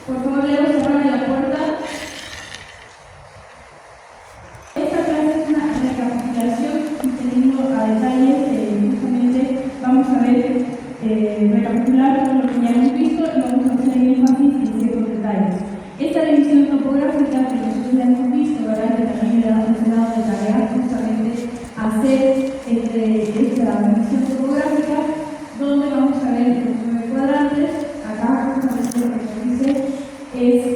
Por favor, Leo, cerrame la puerta. Esta clase es una recapitulación y teniendo a detalle, justamente vamos a ver, recapitular todo lo que ya hemos visto y vamos a hacer énfasis en ciertos detalles. Esta revisión topográfica que nosotros ya hemos visto, ¿verdad? Que también le damos de tarea justamente hacer esta revisión topográfica, donde vamos a ver los 9 cuadrantes. Acá justamente lo que nos dice es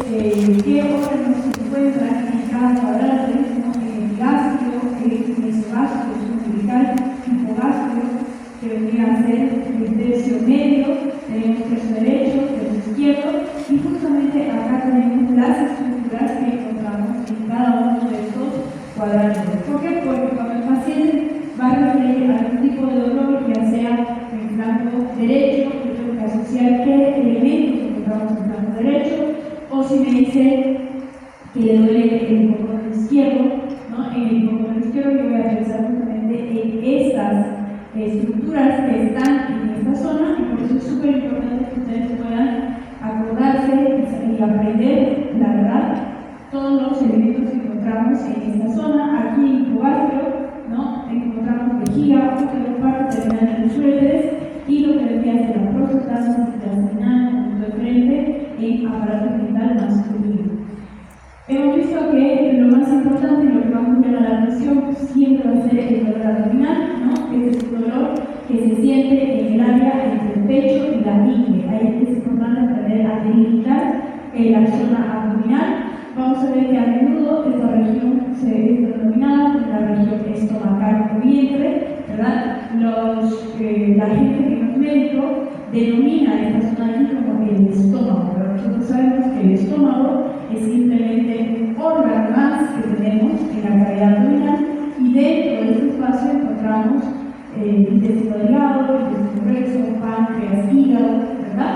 qué órganos se encuentran en cada cuadrante, ¿no? El gástrico, el mesogastrio, el umbilical, hipogastrio, que vendría a ser el tercio medio, tenemos tercio derecho, tercio izquierdo, y justamente acá tenemos las estructuras que encontramos en cada uno de estos cuadrantes. ¿Por qué? Porque cuando el paciente va a referir a algún tipo de dolor, ya sea en el flanco derecho, yo tengo que asociar qué elementos encontramos en el flanco derecho, o si me dice que le duele el hipocondrio izquierdo, ¿no? En el hipocondrio izquierdo yo voy a pensar justamente en estas estructuras que están en esta zona, y por eso es súper importante que ustedes puedan acordarse y aprender, la verdad, todos los elementos que encontramos en esta zona. Aquí en hipogastrio, ¿no? Encontramos vejiga, útero, parto, terminal de los uréteres, y lo que vendría a ser la próstata, intestinal, punto de frente, en aparato genital masculino. Hemos visto que lo más importante y lo que vamos a ver a la atención siempre va a ser el dolor abdominal, ¿no? Este es un dolor que se siente en el área entre el pecho y la ingle. Ahí es importante aprender a delimitar la zona abdominal. Vamos a ver que a menudo esta región se es denominada como la región estomacal o vientre, ¿verdad? La gente que no es médico denomina esta zona aquí como el estómago, pero nosotros sabemos que el estómago es simplemente un órgano más que tenemos en la cavidad abdominal, y dentro de este espacio encontramos intestino delgado, intestino grueso, páncreas, hígado, ¿verdad?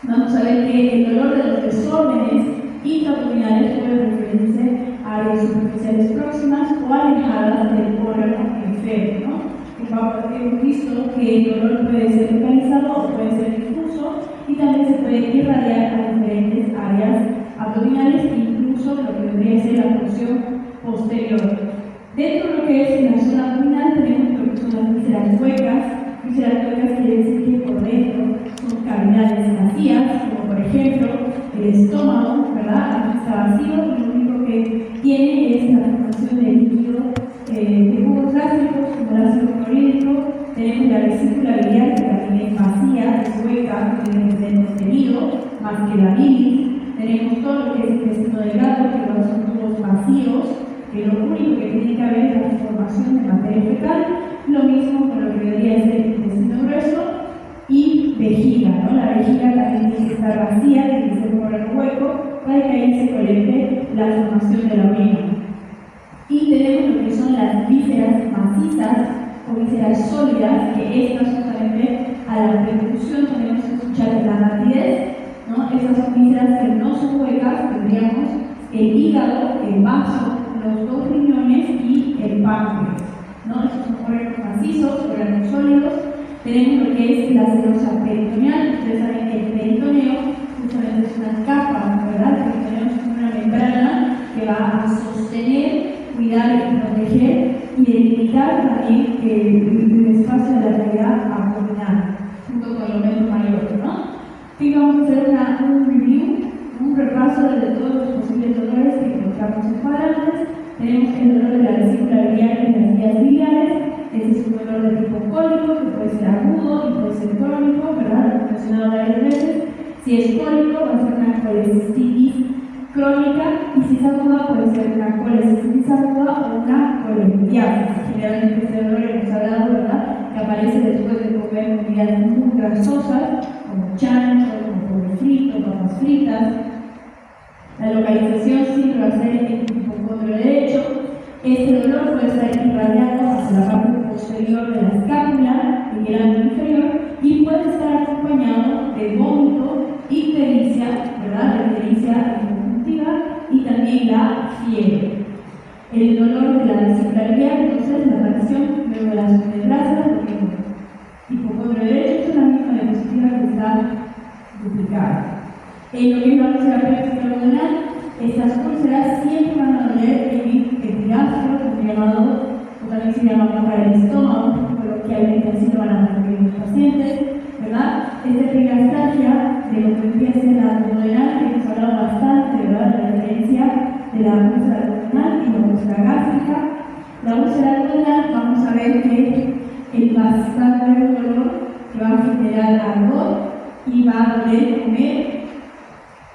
Vamos a ver que el dolor de los desórdenes intraabdominales puede referirse a áreas superficiales próximas o alejadas del órgano enfermo, ¿no? Hemos visto que el dolor puede ser localizado o puede ser difuso, y también se puede irradiar a diferentes áreas abdominales, incluso lo que vendría a ser la porción posterior. Dentro de lo que es la zona abdominal tenemos lo que son las vísceras huecas. Vísceras huecas quiere decir que por dentro son cavidades vacías, como por ejemplo el estómago, ¿verdad? Aquí está vacío y lo único que tiene es la formación de líquido de jugos gástricos, como el ácido clorhídrico. Tenemos la vesícula biliar, que también es vacía, es hueca, que tiene que tener contenido más que la bilis. Tenemos todo lo que es el intestino delgado, que son tubos vacíos, que lo único que tiene que haber es la formación de materia fecal. Lo mismo con lo que debería ser el intestino grueso y vejiga, ¿no? La vejiga también tiene que estar vacía, tiene que ser un órgano hueco para que ahí se colecte la formación de la orina. Y tenemos lo que son las vísceras macizas o vísceras sólidas, que estas justamente a la percusión tenemos que escuchar la rapidez, ¿no? Estas son vísceras que no son huecas, tendríamos el hígado, el vaso, los 2 riñones y el páncreas, ¿no? Estos son órganos macizos, órganos sólidos. Tenemos lo que es la serosa peritoneal. Ustedes saben que el peritoneo justamente es una capa, ¿verdad? El peritoneo es una membrana que va a sostener, cuidar y proteger y delimitar también el espacio de la cavidad abdominal, junto con el aumento mayor, ¿no? Aquí vamos a hacer un review, un repaso de todos los posibles dolores que encontramos en cuadrantes. Tenemos el dolor de la vesícula biliar en las vías biliares. Este es un dolor de tipo cólico, que puede ser agudo y puede ser crónico, ¿verdad? Lo he mencionado varias veces. Si es cólico, va a ser una colecistitis crónica, y si es aguda, puede ser una colecistitis aguda o una colectiasis. Generalmente este dolor hemos hablado, ¿verdad?, que aparece después de comer comidas muy grasosas, como chancho, como pollo frito, papas fritas. La localización siempre va a ser en el hipocondrio derecho. Este dolor puede estar irradiado hacia la parte posterior de la escápula, en el ángulo inferior, y puede estar acompañado de vómito, ictericia, ¿verdad?, la ictericia conjuntiva, y también la fiebre. El dolor de la vesícula biliar, entonces la reacción luego de las penetrasas, porque el hipocondrio derecho es la misma diapositiva que está duplicada. En lo que es la úlcera pélvica abdominal, estas úlceras siempre van a doler en el epigastrio, o también se llama boca del estómago, coloquialmente así lo van a referir los pacientes, ¿verdad? Esta epigastragia de lo que empieza en la abdominal, que hemos hablado bastante, ¿verdad? De la diferencia de la úlcera abdominal y la úlcera gástrica. La úlcera abdominal, vamos a ver que el bastante dolor que va a generar ardor y va a doler comer,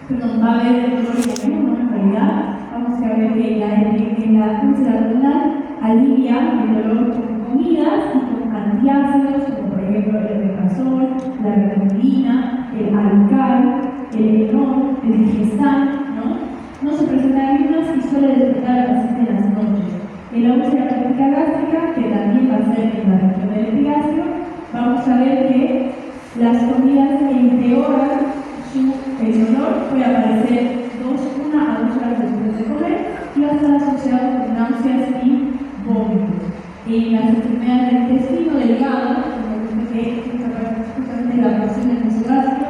perdón, va a haber dolor de comemos, en realidad. Vamos a ver que la úlcera abdominal alivia el dolor con comidas y con antiácidos, como por ejemplo el omeprazol, la retinoína, el alcal, el enol, el digestan, ¿no? No se presentan ayunas y suele despertar al paciente en las noches. En la úlcera pélvica gástrica, que también va a ser en la región del epigastrio, vamos a ver que las comidas empeoran el dolor, puede aparecer una a 2 horas después de comer y va a estar asociado con náuseas y vómitos. En las enfermedades del intestino delgado, como que justamente la porción del mesogastrio,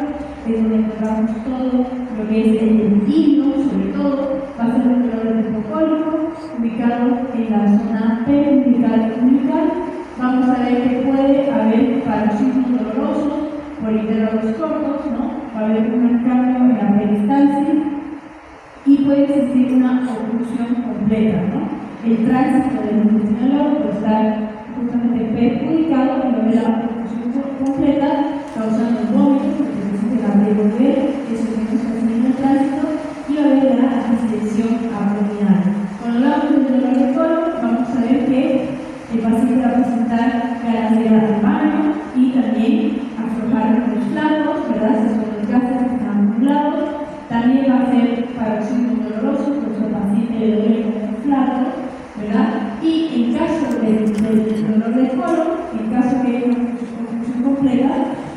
es donde encontramos todo lo que es el hilo, sobre todo, va a ser un dolor hipocólico, ubicado en la zona periumbilical y umbilical. Vamos a ver que puede haber paroxismos dolorosos por intervalos cortos, ¿no? Va a haber un cambio en la peristalsis y puede existir una oclusión completa, ¿no? El tránsito del intestino delgado puede estar justamente perjudicado y va a haber la oclusión completa, causando vómitos, porque existe la devolver esos mismos en el tránsito, y va a haber la distensión abdominal. Cuando hablamos del dolor de colon, vamos a ver que el paciente va a presentar ganas de ir al baño y también aflojar los flancos, ¿verdad? Esos son los gases que están acumulados. También va a ser paroxismo doloroso, por eso el paciente le duele como un flaco, ¿verdad? Y en caso del dolor de colon, en caso que haya una oclusión completa,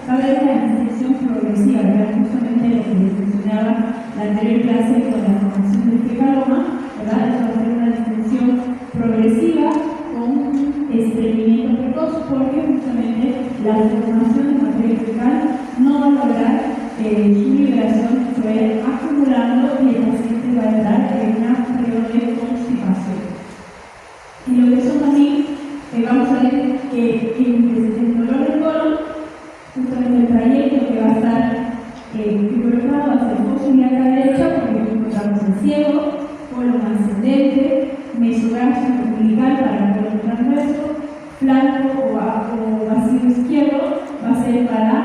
va a haber una distensión progresiva, ¿verdad? Justamente lo que les mencionaba la anterior clase con la formación del fecaloma, ¿verdad? Eso va a ser una distensión progresiva con estreñimiento precoz, porque justamente la formación de materia fecal no va a lograr su liberación, se va a ir acumulando y el paciente va a entrar en una periodo de constipación. Y lo que son también, vamos a ver que el dolor del colon, justamente el trayecto que va a estar involucrado va a ser fosiliaca derecha, porque encontramos el ciego, colon ascendente, mesogastrio umbilical para el colon transverso, flanco o vacío izquierdo va a ser para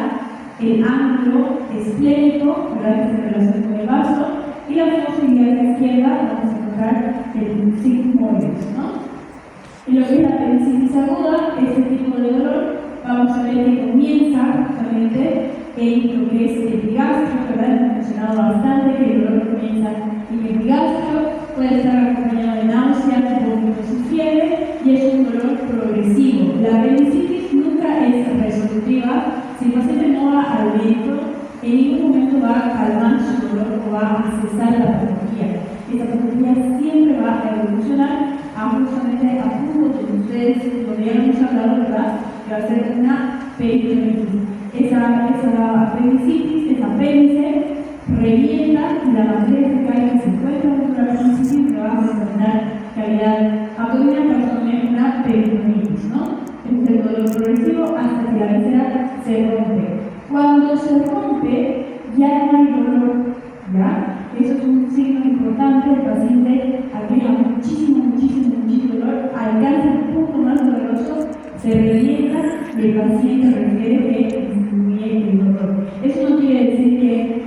el ángulo esplénico, ¿verdad? Que se relaciona con el vaso, y la fosiliaca izquierda vamos a encontrar el sigmoides, ¿no? En lo que es la apendicitis aguda, este tipo de dolor, vamos a ver que comienza justamente en lo que es el epigastrio, ¿verdad? Hemos mencionado bastante que el dolor comienza en el epigastrio, puede estar acompañado de náuseas, vómitos y fiebre, y es un dolor progresivo. La apendicitis nunca es resolutiva. Si el paciente no va al médico, en ningún momento va a calmar su dolor o va a cesar la patología. Esta patología siempre va a evolucionar justamente a punto de ustedes, donde ya hemos hablado, ¿verdad? Que va a ser una peritonitis. Esa apendicitis, esa apéndice, revienta y la materia fecal que se encuentra dentro de la apendicitis le va a determinar cavidad abdominal, causando una peritonitis, ¿no? Es el dolor progresivo hasta que la víscera se rompe. Cuando se rompe, ya no hay dolor, ¿ya? Eso es un signo importante. El paciente agrega muchísimo dolor, alcanza el punto más doloroso, se revienta y el paciente refiere que disminuye el dolor. Eso no quiere decir que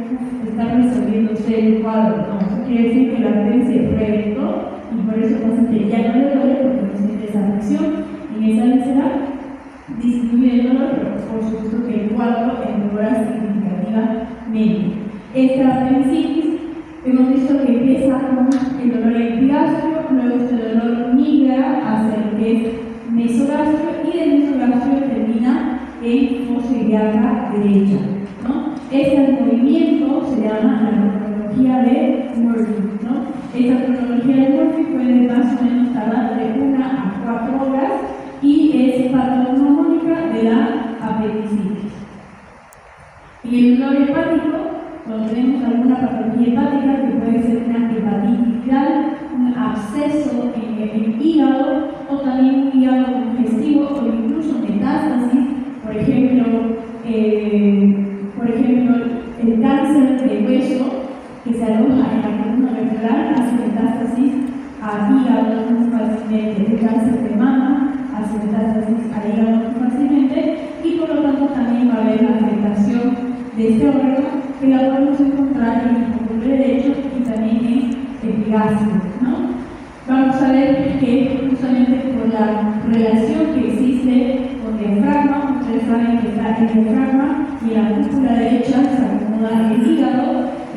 está resolviéndose el cuadro, no. Eso quiere decir que la apéndice se reventó y por eso el paciente ya no le duele porque no siente esa afección. En esa víscera disminuye el dolor, pero por supuesto que el cuadro empeora significativamente. Esta apendicitis hemos visto que empieza con el dolor epigastrio, luego este dolor migra hacia lo que es mesogastrio y del mesogastrio termina en fosiliaca derecha, ¿no? Este movimiento se llama la cronología de Murphy, ¿no? Esta cronología de Murphy puede más o menos tardar de 1 a 4 horas y es patognomónica de la apendicitis. Y el dolor hepático, cuando tenemos alguna patología hepática, que puede ser una hepatitis viral, un absceso en el hígado, o también un hígado congestivo, o incluso metástasis, por ejemplo, el cáncer de hueso que se aloja en la columna vertebral hace metástasis a hígado muy fácilmente, el cáncer de mama hace metástasis a hígado muy fácilmente, y por lo tanto también va a haber la afectación de este órgano que la podemos encontrar en el hipocondrio derecho y también en el epigastrio, ¿no? Vamos a ver que justamente por la relación que existe con el diafragma, ustedes saben que está el diafragma y en la cúpula derecha se acomoda el hígado.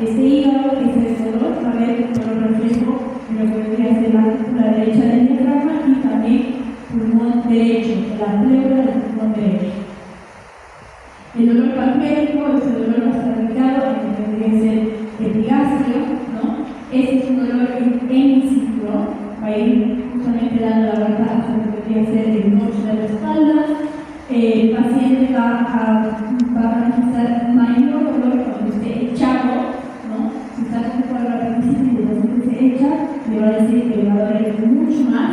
Este hígado es el dolor, va a haber un dolor reflejo en lo que vendría a ser la cúpula derecha del diafragma y también pulmón derecho, la pleura del pulmón derecho. El dolor pancreático es el dolor más radicado en lo que vendría a ser epigastrio, ¿no? Este es un dolor hemiciclo, va a ir justamente dando la vuelta hasta lo que vendría a ser el dorso de la espalda. El paciente va a manifestar mayor dolor cuando esté echado, ¿no? Si está con un cuadro de apendicitis y el paciente se echa, le va a decir que le va a doler mucho más.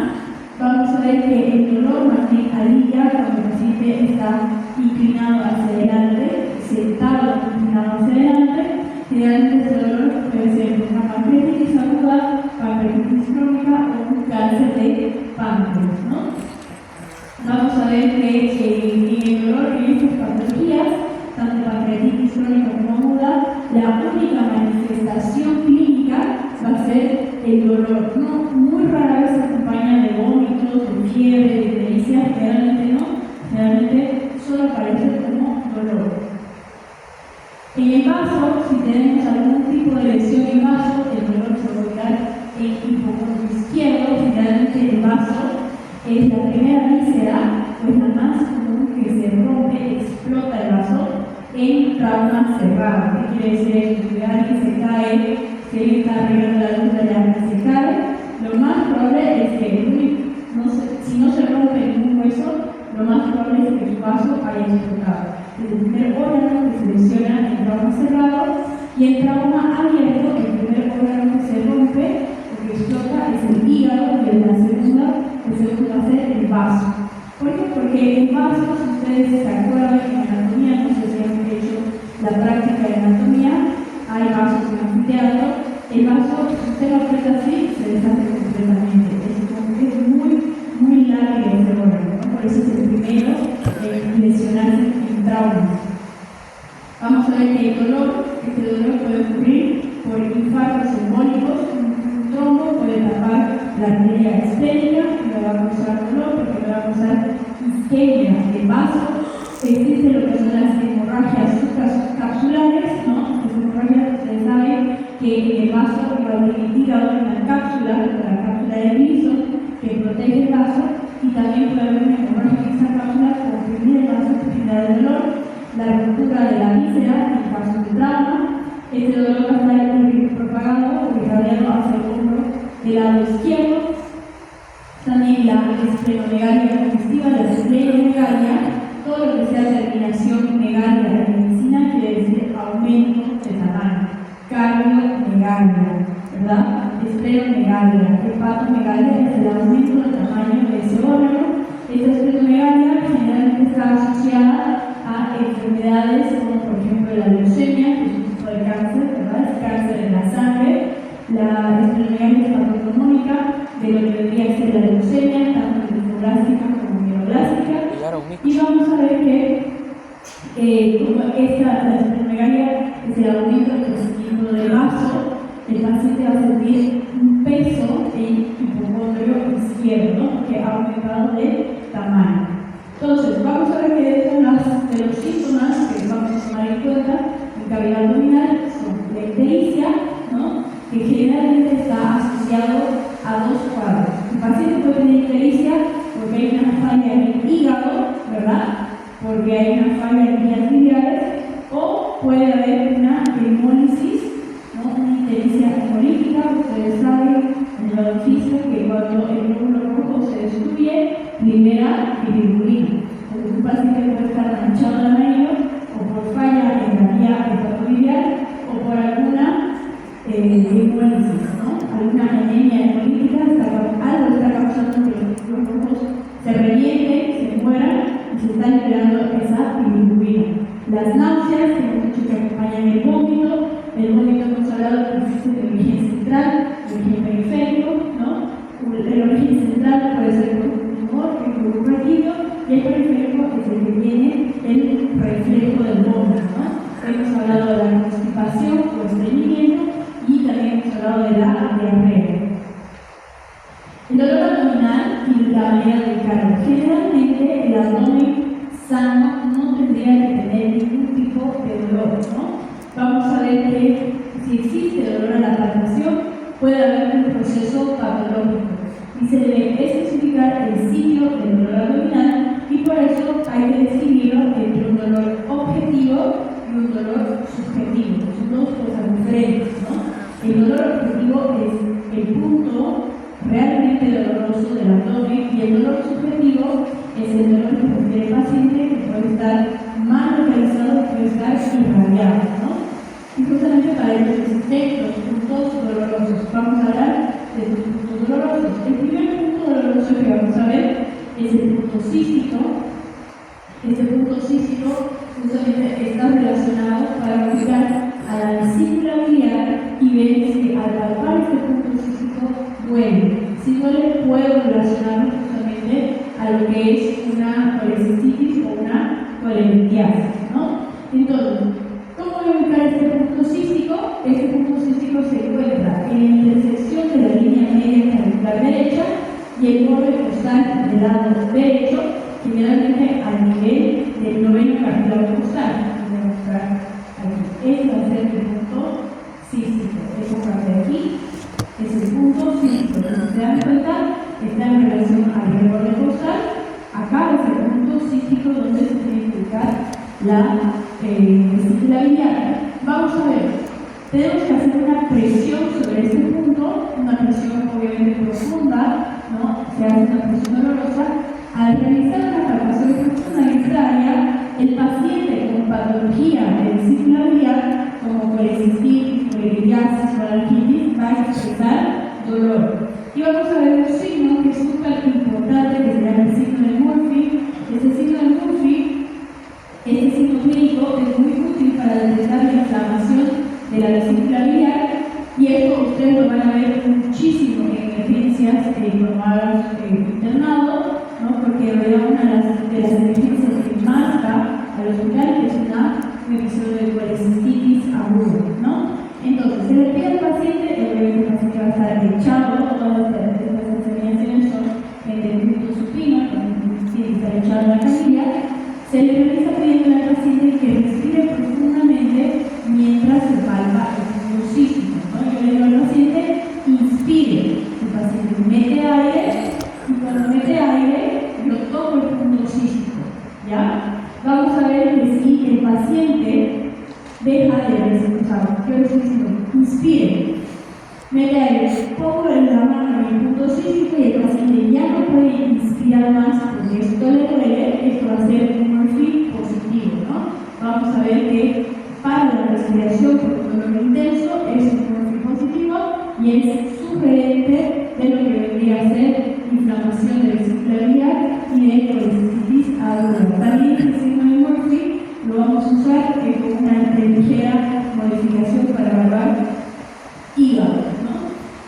Vamos a ver que el dolor más bien alivia cuando el paciente está inclinado hacia adelante, sentado inclinado hacia adelante. Generalmente este dolor puede ser una pancreatitis aguda, pancreatitis crónica o un cáncer de páncreas, ¿no? Vamos a ver que en el dolor en estas patologías, tanto pancreatitis crónica como aguda, la única manifestación clínica va a ser el dolor. No, muy rara vez se acompaña de vómitos, de fiebre, de ictericia, generalmente no, generalmente solo aparece como dolor. En el vaso, si tenemos algún tipo de lesión en el vaso, el dolor se va a ubicar en el hipocondrio izquierdo. Generalmente el vaso es la primera víscera, pues la más común que se rompe, explota el vaso en trauma cerrado. ¿Qué quiere decir eso? Si alguien se cae, si alguien está arreglando la luz de la que se cae, lo más probable es que si no se rompe ningún hueso, lo más probable es que su vaso haya explotado. Es el primer órgano que se lesiona en trauma cerrado, y en trauma abierto, el primer órgano que se rompe o que explota es el hígado, y el segundo va a ser el vaso. ¿Por qué? Porque el vaso, si ustedes se acuerdan en anatomía, no sé si han hecho la práctica de anatomía, hay vasos en anfiteatro. El vaso, si usted lo aprieta así, se deshace completamente. Es muy largo ese órgano, ¿no? Por eso es el primero en lesionarse en traumas. Vamos a ver que el dolor, este dolor puede ocurrir por infartos embólicos. Un trombo puede tapar la arteria esférica y le va a causar dolor porque le va a causar isquemia del vaso. Existe lo que son las hemorragias subcapsulares, ¿no? Las hemorragias, ustedes saben que en el vaso va a haber hígado en la cápsula de Gleason, que protege el vaso, y también puede haber una hemorragia en esa cápsula, comprimir el vaso, generar el dolor, la ruptura de la víscera en caso de trauma. Este dolor va a estar propagado o irradiado hacia el hombro del lado izquierdo. También la esplenomegalia congestiva, la esplenomegalia, todo lo que sea terminación megalia en medicina quiere decir aumento de tamaño. Cardiomegalia, ¿verdad? Esplenomegalia, hepatomegalia es el aumento del tamaño de ese órgano. Esta esplenomegalia generalmente está asociada a enfermedades como por ejemplo la leucemia, que es un tipo de cáncer, ¿verdad? Es cáncer en la sangre. La esplenomegalia es patognomónica de lo que debería ser la leucemia, tanto linfoblástica como mieloblástica. Y vamos a ver que como la esplenomegalia es el aumento del crecimiento del vaso, el paciente va a sentir un peso en hipocondrio izquierdo que ha aumentado de tamaño. Entonces, vamos a ver que dentro de los síntomas que vamos a tomar en cuenta en cavidad abdominal son la ictericia, ¿no? Que generalmente está asociado a dos cuadros. El paciente puede tener ictericia porque hay una falla en el hígado, ¿verdad? Porque hay una falla en vías biliares, o puede haber una hemólisis, ¿no? Una ictericia hemolítica. Ustedes saben en el oficio que cuando el glóbulo rojo se destruye, libera bilirrubina. Entonces, un paciente puede estar manchado de amarillo o por falla en la vía hepatobiliar o por hemólisis, ¿no? Alguna anemia hemolítica algo está causando que los glóbulos se revienten, se mueran y se está liberando esa bilirrubina. Las náuseas, que hemos dicho que acompañan el vómito hemos hablado que existe de origen central, de origen periférico, ¿no? El origen central puede ser por un tumor que involucra el hígado y el periférico es el que tiene el reflejo del vómito, ¿no? Hemos hablado de la constipación o estreñimiento y también hemos hablado de la diarrea. El dolor abdominal y la manera de ubicarlo. Generalmente el abdomen sano no tendría que tener ningún tipo de dolor, ¿no? Vamos a ver que si existe dolor a la palpación, puede haber un proceso patológico y se debe especificar el sitio del dolor abdominal y por eso hay que distinguirlo entre un dolor objetivo y un dolor subjetivo. Son dos cosas diferentes, ¿no? El dolor objetivo es el punto realmente doloroso del abdomen y el dolor subjetivo es el dolor que prefiere el paciente, que puede estar mal localizado, que puede estar irradiado, ¿no? Y justamente para ello existen los puntos dolorosos. Vamos a hablar de los puntos dolorosos. El primer punto doloroso que vamos a ver es el punto cístico. Este punto cístico justamente está relacionado para ubicar a la vesícula biliar y ver si al palpar este punto cístico duele. Si duele, puedo relacionarlo justamente a lo que es una colecistitis o una colelitiasis, ¿no? Entonces, ¿cómo voy a ubicar este punto cístico? Este punto cístico se encuentra en la intersección de la línea media clavicular derecha y el borde costal del lado derecho, generalmente al nivel del noveno cartílago costal. Voy a mostrar aquí. Este va a ser el punto cístico. Esta parte de aquí es el punto cístico. Si se dan cuenta, está en relación al borde costal. Acá es el punto cístico donde se tiene que ubicar la vesícula biliar. Vamos a ver, tenemos que hacer una presión sobre este punto, una presión obviamente profunda, ¿no? Se hace una presión dolorosa. Al realizar una palpación profunda en esta área, el paciente con patología de vesícula biliar, como colecistitis, colelitiasis o alargitis, va a expresar dolor. Y vamos a ver un signo que es súper importante, que se llama el signo de Murphy. Este signo de Murphy, este signo clínico es muy útil para detectar la inflamación de la vesícula biliar y esto ustedes lo van a ver muchísimo en emergencias como hagan internado, ¿no? Porque en realidad una de las emergencias que más va al hospital es un episodio de colecistitis aguda, ¿no? Entonces, se le pide al paciente, el paciente va a estar echado, todas estas examinaciones son en el punto supino, tiene que estar echado en la camilla. Se le realiza pidiendo al paciente que respire profundamente mientras se palpa el punto cístico, ¿no? Yo le digo al paciente, inspire. El paciente mete aire y cuando mete aire, yo toco el punto cístico, ¿ya? Vamos a ver que si el paciente deja de respirar, yo le estoy diciendo, inspire, mete aire, pongo la mano en el punto cístico y el paciente ya no puede inspirar más porque esto le duele, esto va a ser un Murphy positivo, ¿no? Vamos a ver que para la respiración por un dolor intenso es un Murphy positivo y es sugerente de lo que vendría a ser inflamación de vesícula biliar y de colecistitis aguda. También el signo de Murphy lo vamos a usar con una ligera modificación para evaluar hígado, ¿no?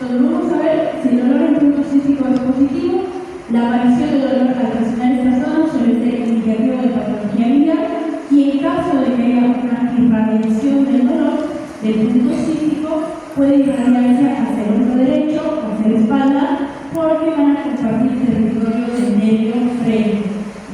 Entonces vamos a ver si el dolor en punto cístico es positivo. La aparición de dolor al presionar esta zona suele ser indicativo de patología biliar y en caso de que haya una irradiación del dolor del punto cístico puede irradiarse hacia el hombro derecho o hacia la espalda porque van a compartir territorio del nervio frénico.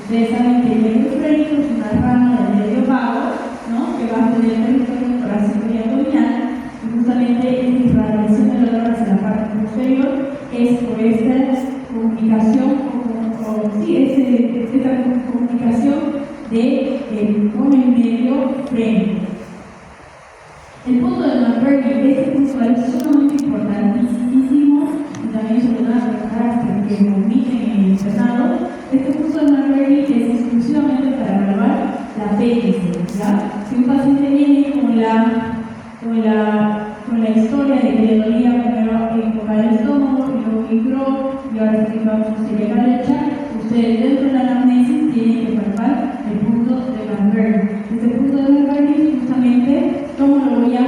Ustedes saben que el nervio frénico es una rama del nervio vago, ¿no? Que va a tener territorio torácico y abdominal y justamente esta irradiación del dolor hacia la parte posterior es por esta comunicación esta comunicación con el nervio frénico. El punto de McBurney, este punto es sumamente importantísimo y también sobre una de que vomiten en el internado. Este punto de McBurney es exclusivamente para evaluar la PTC, ¿ya? Si un paciente viene con la historia de que le dolía primero enfocar el estómago y luego migró y ahora sí vamos a hacer la derecha, ustedes dentro de la anamnesis tienen que palpar el punto de Van Bergen. Este punto de Van Bergen, justamente, ¿cómo lo voy a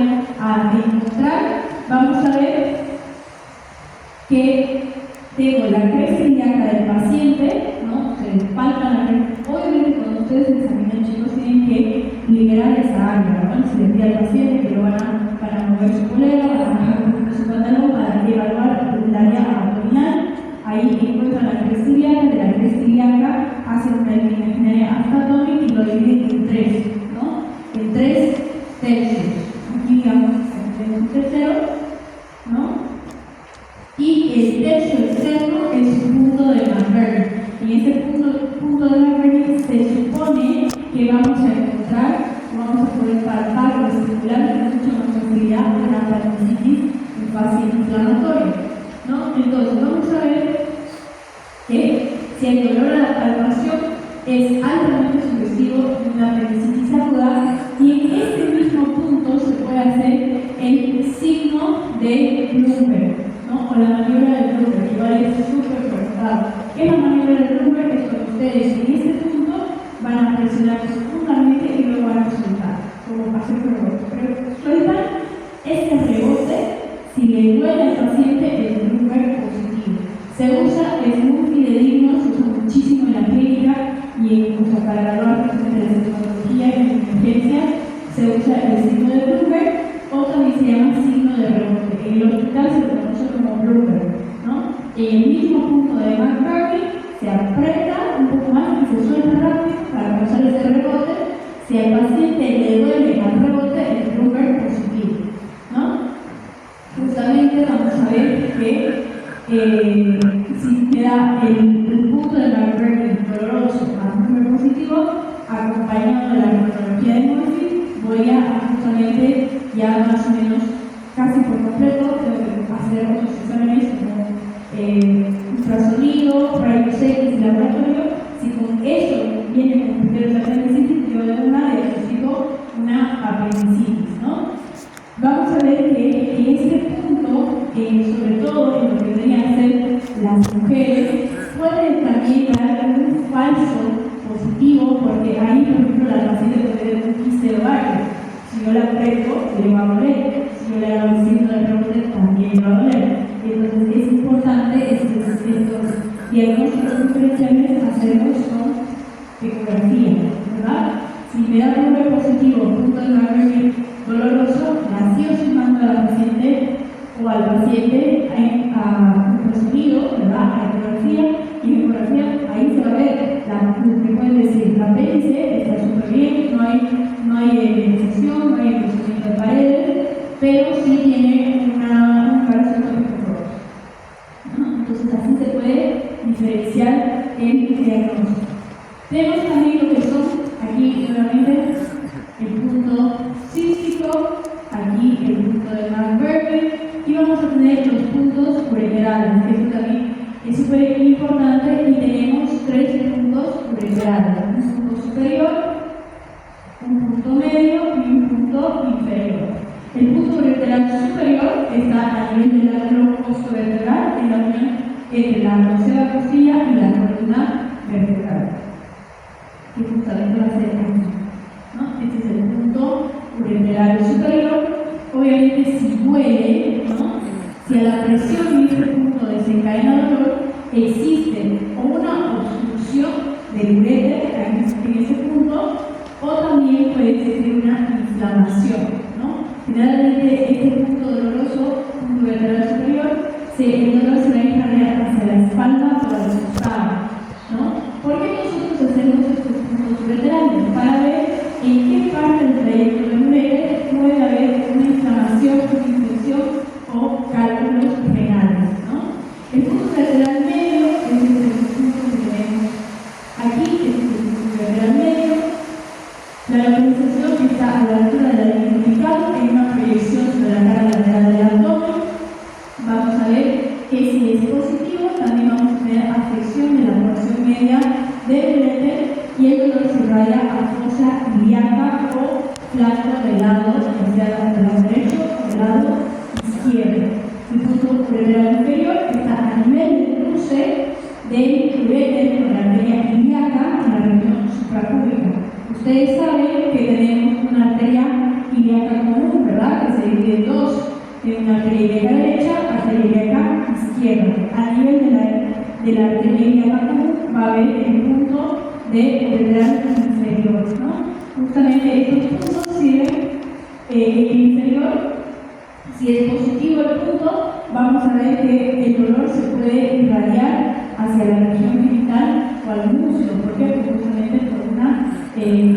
encontrar? Vamos a ver que tengo la cresta ilíaca del paciente, ¿no? Se palpa la cresta. Obviamente, cuando ustedes examinan, chicos, tienen que liberar esa área, ¿no? Se le pide al paciente que lo van a mover su polera, van a bajar un poquito su pantalón para evaluar el área abdominal. Ahí encuentran la cresta ilíaca, de la cresta ilíaca hacen una imaginaria astatómica y lo dividen en tres, ¿no? En tres tercios. Aquí, digamos, tenemos un tercero, ¿no? Y el tercio externo es un punto de Van Bergen. En este punto de Van Bergen se supone que vamos a encontrar, vamos a poder palpar o estimular con mucha más facilidad una apendicitis en fase inflamatoria, ¿no? Entonces vamos a ver que si el dolor a la palpación es altamente sugestivo de una apendicitis aguda, y en este mismo punto se puede hacer el signo de Bloomberg, ¿no? O la maniobra de Bloomberg, que igual es súper cortado. ¿Qué es la maniobra de Bloomberg? Es cuando ustedes en este punto van a presionar profundamente y luego van a soltar, como hacer rebote. Pero sueltan este rebote, si le duele al paciente, el Bloomberg positivo. Se usa, es muy fidedigno, se usa muchísimo en la clínica y incluso para evaluar pacientes de sintomatología y en emergencia se usa el signo de Bloomberg, o también se llama signo de rebote. En el hospital se conoce como Bloomberg, ¿no? En el mismo punto de Van Bergen se aprieta un poco más y se suelta rápido para causar ese rebote. Si al paciente le duele al rebote, el Bloomberg positivo, ¿no? Justamente vamos a ver que si te da el punto de Van Bergen doloroso a Bloomberg positivo, acompañado de la cronología de Murphy, voy a justamente ya más o menos casi por completo tengo que hacer otros exámenes como ultrasonido, rayos X y laboratorio. Si con eso viene con criterios de apendicitis, yo de una diagnostico una apendicitis, ¿no? Vamos a ver que en este punto, sobre todo en lo que deberían hacer las mujeres, pueden también dar un falso positivo, porque ahí, por ejemplo, la paciente puede tener un quiste ovario. Si yo la aprieto, le va a doler. Si yo le hago el signo de rebote, también le va a doler. Entonces, es importante estos diagnósticos diferenciales hacerlos con ecografía, ¿verdad? Si me da un número positivo, punto de Van Bergen doloroso, la sí o sí mando a la paciente o al paciente a ultrasonido, ¿verdad? A ecografía, y en ecografía ahí se va a ver, me pueden decir, la apéndice está súper bien, no hay infección, no hay engrosamiento de paredes, pero sí tiene un parasitológico rojo, ¿no? Entonces así se puede diferenciar el diagnóstico. Tenemos también lo que son, aquí nuevamente, el punto cístico, aquí el punto de Van Bergen, y vamos a tener los puntos ureterales. Esto también es súper importante y tenemos tres puntos ureterales: un punto superior, un punto medio y un punto inferior. El punto ureteral superior está a nivel del ángulo costovertebral, en la unión entre la tercera costilla y la columna vertebral, que justamente va a ser aquí, ¿no? Este es el punto ureteral superior. Obviamente, si duele, ¿no? Si a la presión en este punto desencadena dolor, existe o una obstrucción del uréter en ese punto, o también puede existir una inflamación, ¿no? Generalmente este punto doloroso, punto ureteral superior, el dolor se va a irradiar hacia la espalda o al costado, ¿no? ¿Por qué nosotros hacemos estos puntos ureterales? Para ver en qué parte del trayecto del uréter puede haber una inflamación, una infección o cálculos renales, ¿no? El punto ureteral medio es el punto que tenemos aquí, es el punto ureteral medio. La localización está a la altura de la línea umbilical, en una proyección sobre la cara lateral del abdomen. Vamos a ver que si es positivo, también vamos a tener afección de la porción media del uréter y el dolor se irradia a fosa ilíaca o flanco del lado, ya sea del lado derecho o del lado izquierdo. punto uretral inferior está a nivel del cruce del uréter con la arteria ilíaca en la región suprapúbica. Ustedes saben que tenemos una arteria ilíaca común, ¿verdad? Que se divide en dos. Tiene una arteria ilíaca derecha, arteria ilíaca izquierda. A nivel de la arteria ilíaca común va a haber el punto de uretral inferior, ¿no? Justamente estos puntos sirven el inferior. Si es positivo el punto, vamos a ver que el dolor se puede irradiar hacia la región genital o al muslo. ¿Por qué? Porque justamente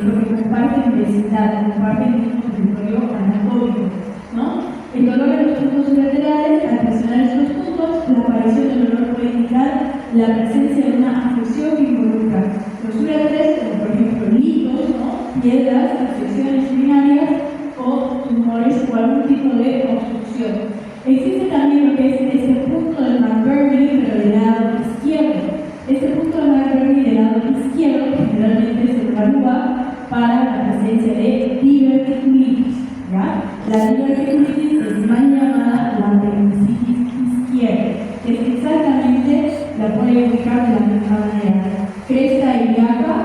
porque comparte densidad, comparte el mismo territorio anatómico, ¿no? El dolor en los puntos laterales, al presionar estos puntos, la aparición del dolor puede indicar la presencia de una afección que involucra los uréteres, como por ejemplo litos, ¿no? Piedras, infecciones urinarias o tumores o algún tipo de obstrucción. Existe también lo que es este punto del McBurney, pero del lado izquierdo. Este punto del McBurney del lado izquierdo generalmente se evalúa para la presencia de diverticulitis, ¿ya? La diverticulitis es mal llamada la apendicitis izquierda, que es exactamente, la puede ubicar de la misma manera. Cresta ilíaca,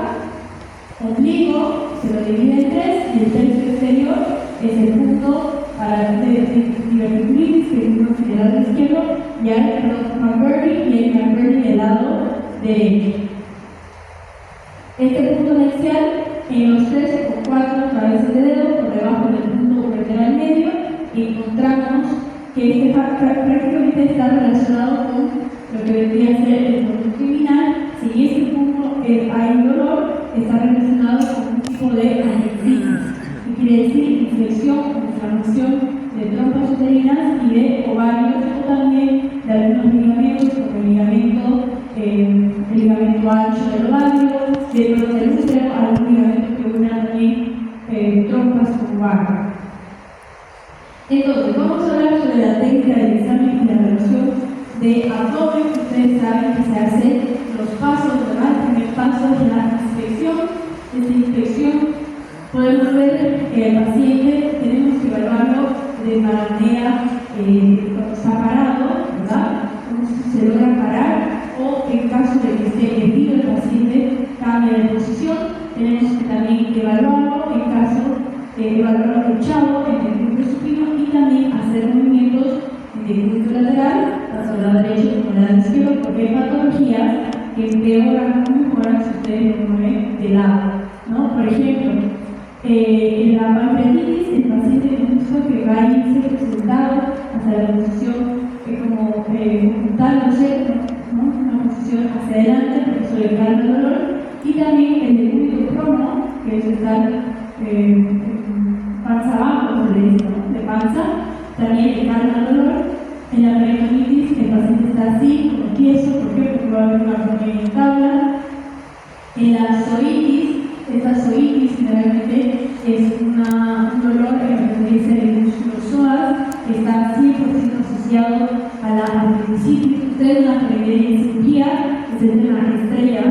ombligo, se lo divide en tres, y el tercio exterior es el punto para la diverticulitis, que es el punto general izquierdo, y hay el McBurney y el McBurney del lado derecho. Este punto axial en los 3 o 4 cabezas de dedo por debajo del punto uretral medio, encontramos que este prácticamente está relacionado con lo que vendría a ser el conducto inguinal. Si en este punto hay dolor, está relacionado con un tipo de anexina, que quiere decir infección o inflamación de trompas uterinas y de ovarios, o también de algunos ligamentos, como el ligamento ancho del ovario, del útero, algún ligamento que une también trompas con ovario. Entonces, vamos a hablar sobre la técnica del examen y la evaluación de abdomen. Ustedes saben que se hacen los pasos, ¿verdad? El primer paso es la inspección. Esta inspección podemos ver que el paciente tenemos que evaluarlo de manera cuando está parado, ¿verdad? Cómo se logra parar, o en caso de que esté herido el paciente cambia de posición. Tenemos que también evaluarlo en caso de evaluarlo echado en el glúteo supino, y también hacer movimientos en el glúteo lateral, tanto el lado derecho como el lado izquierdo, porque hay patologías que empeoran o mejoran si ustedes lo mueven de lado, ¿no? Por ejemplo, en la pancreatitis, el paciente justo que va a irse sentado hacia la posición como ocultándose, ¿no? Una posición hacia adelante porque suele calma el dolor, y también el decúbito prono, que es estar panza abajo, se le dice, ¿no? De panza, también calma el dolor. En la peritonitis, el paciente está así, como tieso, ¿por qué? Porque va a haber una apnea en tabla. En la zoitis, esta zoitis generalmente es un dolor en lo que dice el músculo psoas, que está 100% asociado a la apendicitis. Ustedes van a aprender en cirugía, es el tema estrella,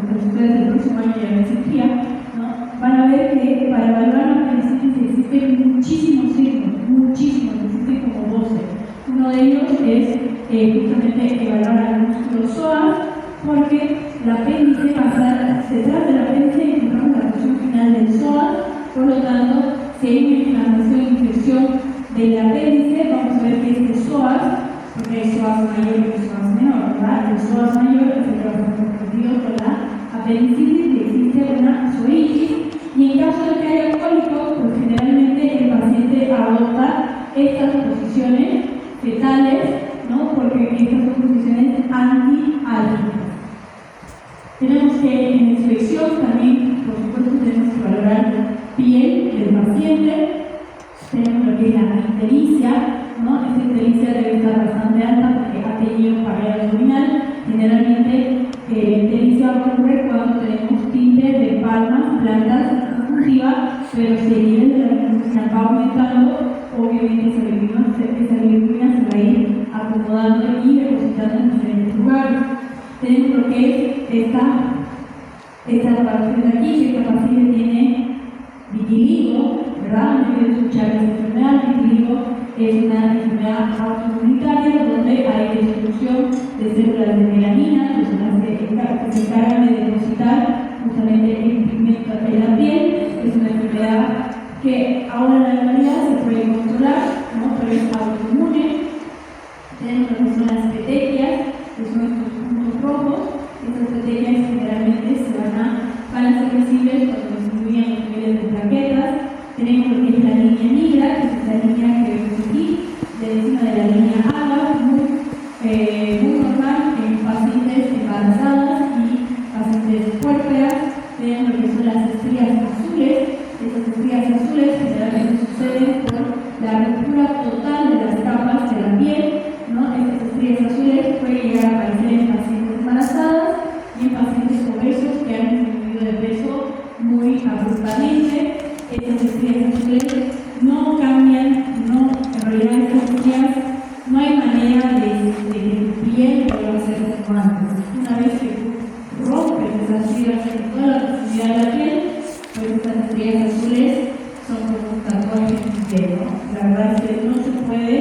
porque ustedes el próximo año ya en cirugía, ¿no? Van a ver que para evaluar la apendicitis existen muchísimos signos, existen como 12. Uno de ellos es justamente evaluar al músculo psoas, porque la apéndice detrás del apéndice encontramos la porción final del psoas. Por lo tanto, si hay una inflamación e infección del apéndice, vamos a ver que este psoas, porque hay psoas mayor y psoas menor, ¿verdad? El psoas mayor es el que va a estar comprometido con la apendicitis, y existe una zoitis. Y en caso de que haya cólicos, pues generalmente el paciente adopta estas posiciones fetales, ¿no? Porque estas son posiciones antiálgicas. Tenemos que en inspección también, por supuesto, tenemos que valorar piel del paciente. Tenemos lo que es la ictericia, ¿no? Esta ictericia debe estar bastante alta porque ha tenido pared abdominal. Generalmente la ictericia ocurre cuando tenemos tinte de palmas, plantas conjuntivas, pero si el nivel de la bilirrubina va aumentando, obviamente esa bilirrubina se va a ir acomodando y depositando en diferentes lugares. Tenemos lo que es esta parte de aquí, que esta paciente tiene vitiligo, ¿verdad? Han debido escuchar esta enfermedad. Vitiligo es una enfermedad autoinmunitaria donde de células de melanina, que son las que se encargan de depositar justamente el pigmento en la piel. Es una enfermedad que ahora en la actualidad se puede controlar, ¿no? Pero es autoinmune. Tenemos lo que son las petequias, que son estos puntos rojos. Estas petequias generalmente van a ser visibles cuando disminuyen los niveles de plaquetas. Tenemos lo que es la línea negra, que es esta línea que vemos aquí, de encima de la línea AGA, muy normal en pacientes embarazadas y pacientes puérperas. Tenemos lo que son las estrías azules. Estas estrías azules generalmente suceden por la ruptura total de las capas de la piel, ¿no? Estas estrías azules pueden llegar a aparecer en pacientes embarazadas y en pacientes obesos que han disminuido de peso muy abruptamente. Estas estrías azules no cambian, en realidad estas estrías no hay manera de que tu piel vuelva a ser como antes. Una vez que tú rompes esas fibras en toda la profundidad de la piel, pues estas estrías azules son como un tatuaje en tu piel, ¿no? La verdad es que no se puede,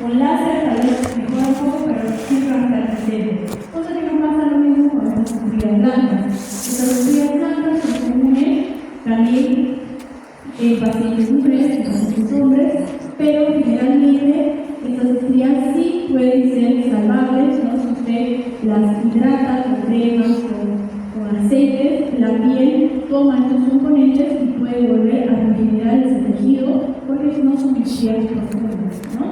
con láser tal vez mejora un poco, pero siempre va a estar presente. Cosa que no pasa lo mismo con estas estrías blancas. Estas estrías blancas son comunes también en pacientes mujeres, en pacientes hombres, pero generalmente estas estrías sí pueden ser salvables, ¿no? Si usted las hidrata con cremas, con aceites, la piel toma estos componentes y puede volver a regenerar ese tejido porque no son estrías profundas, ¿no?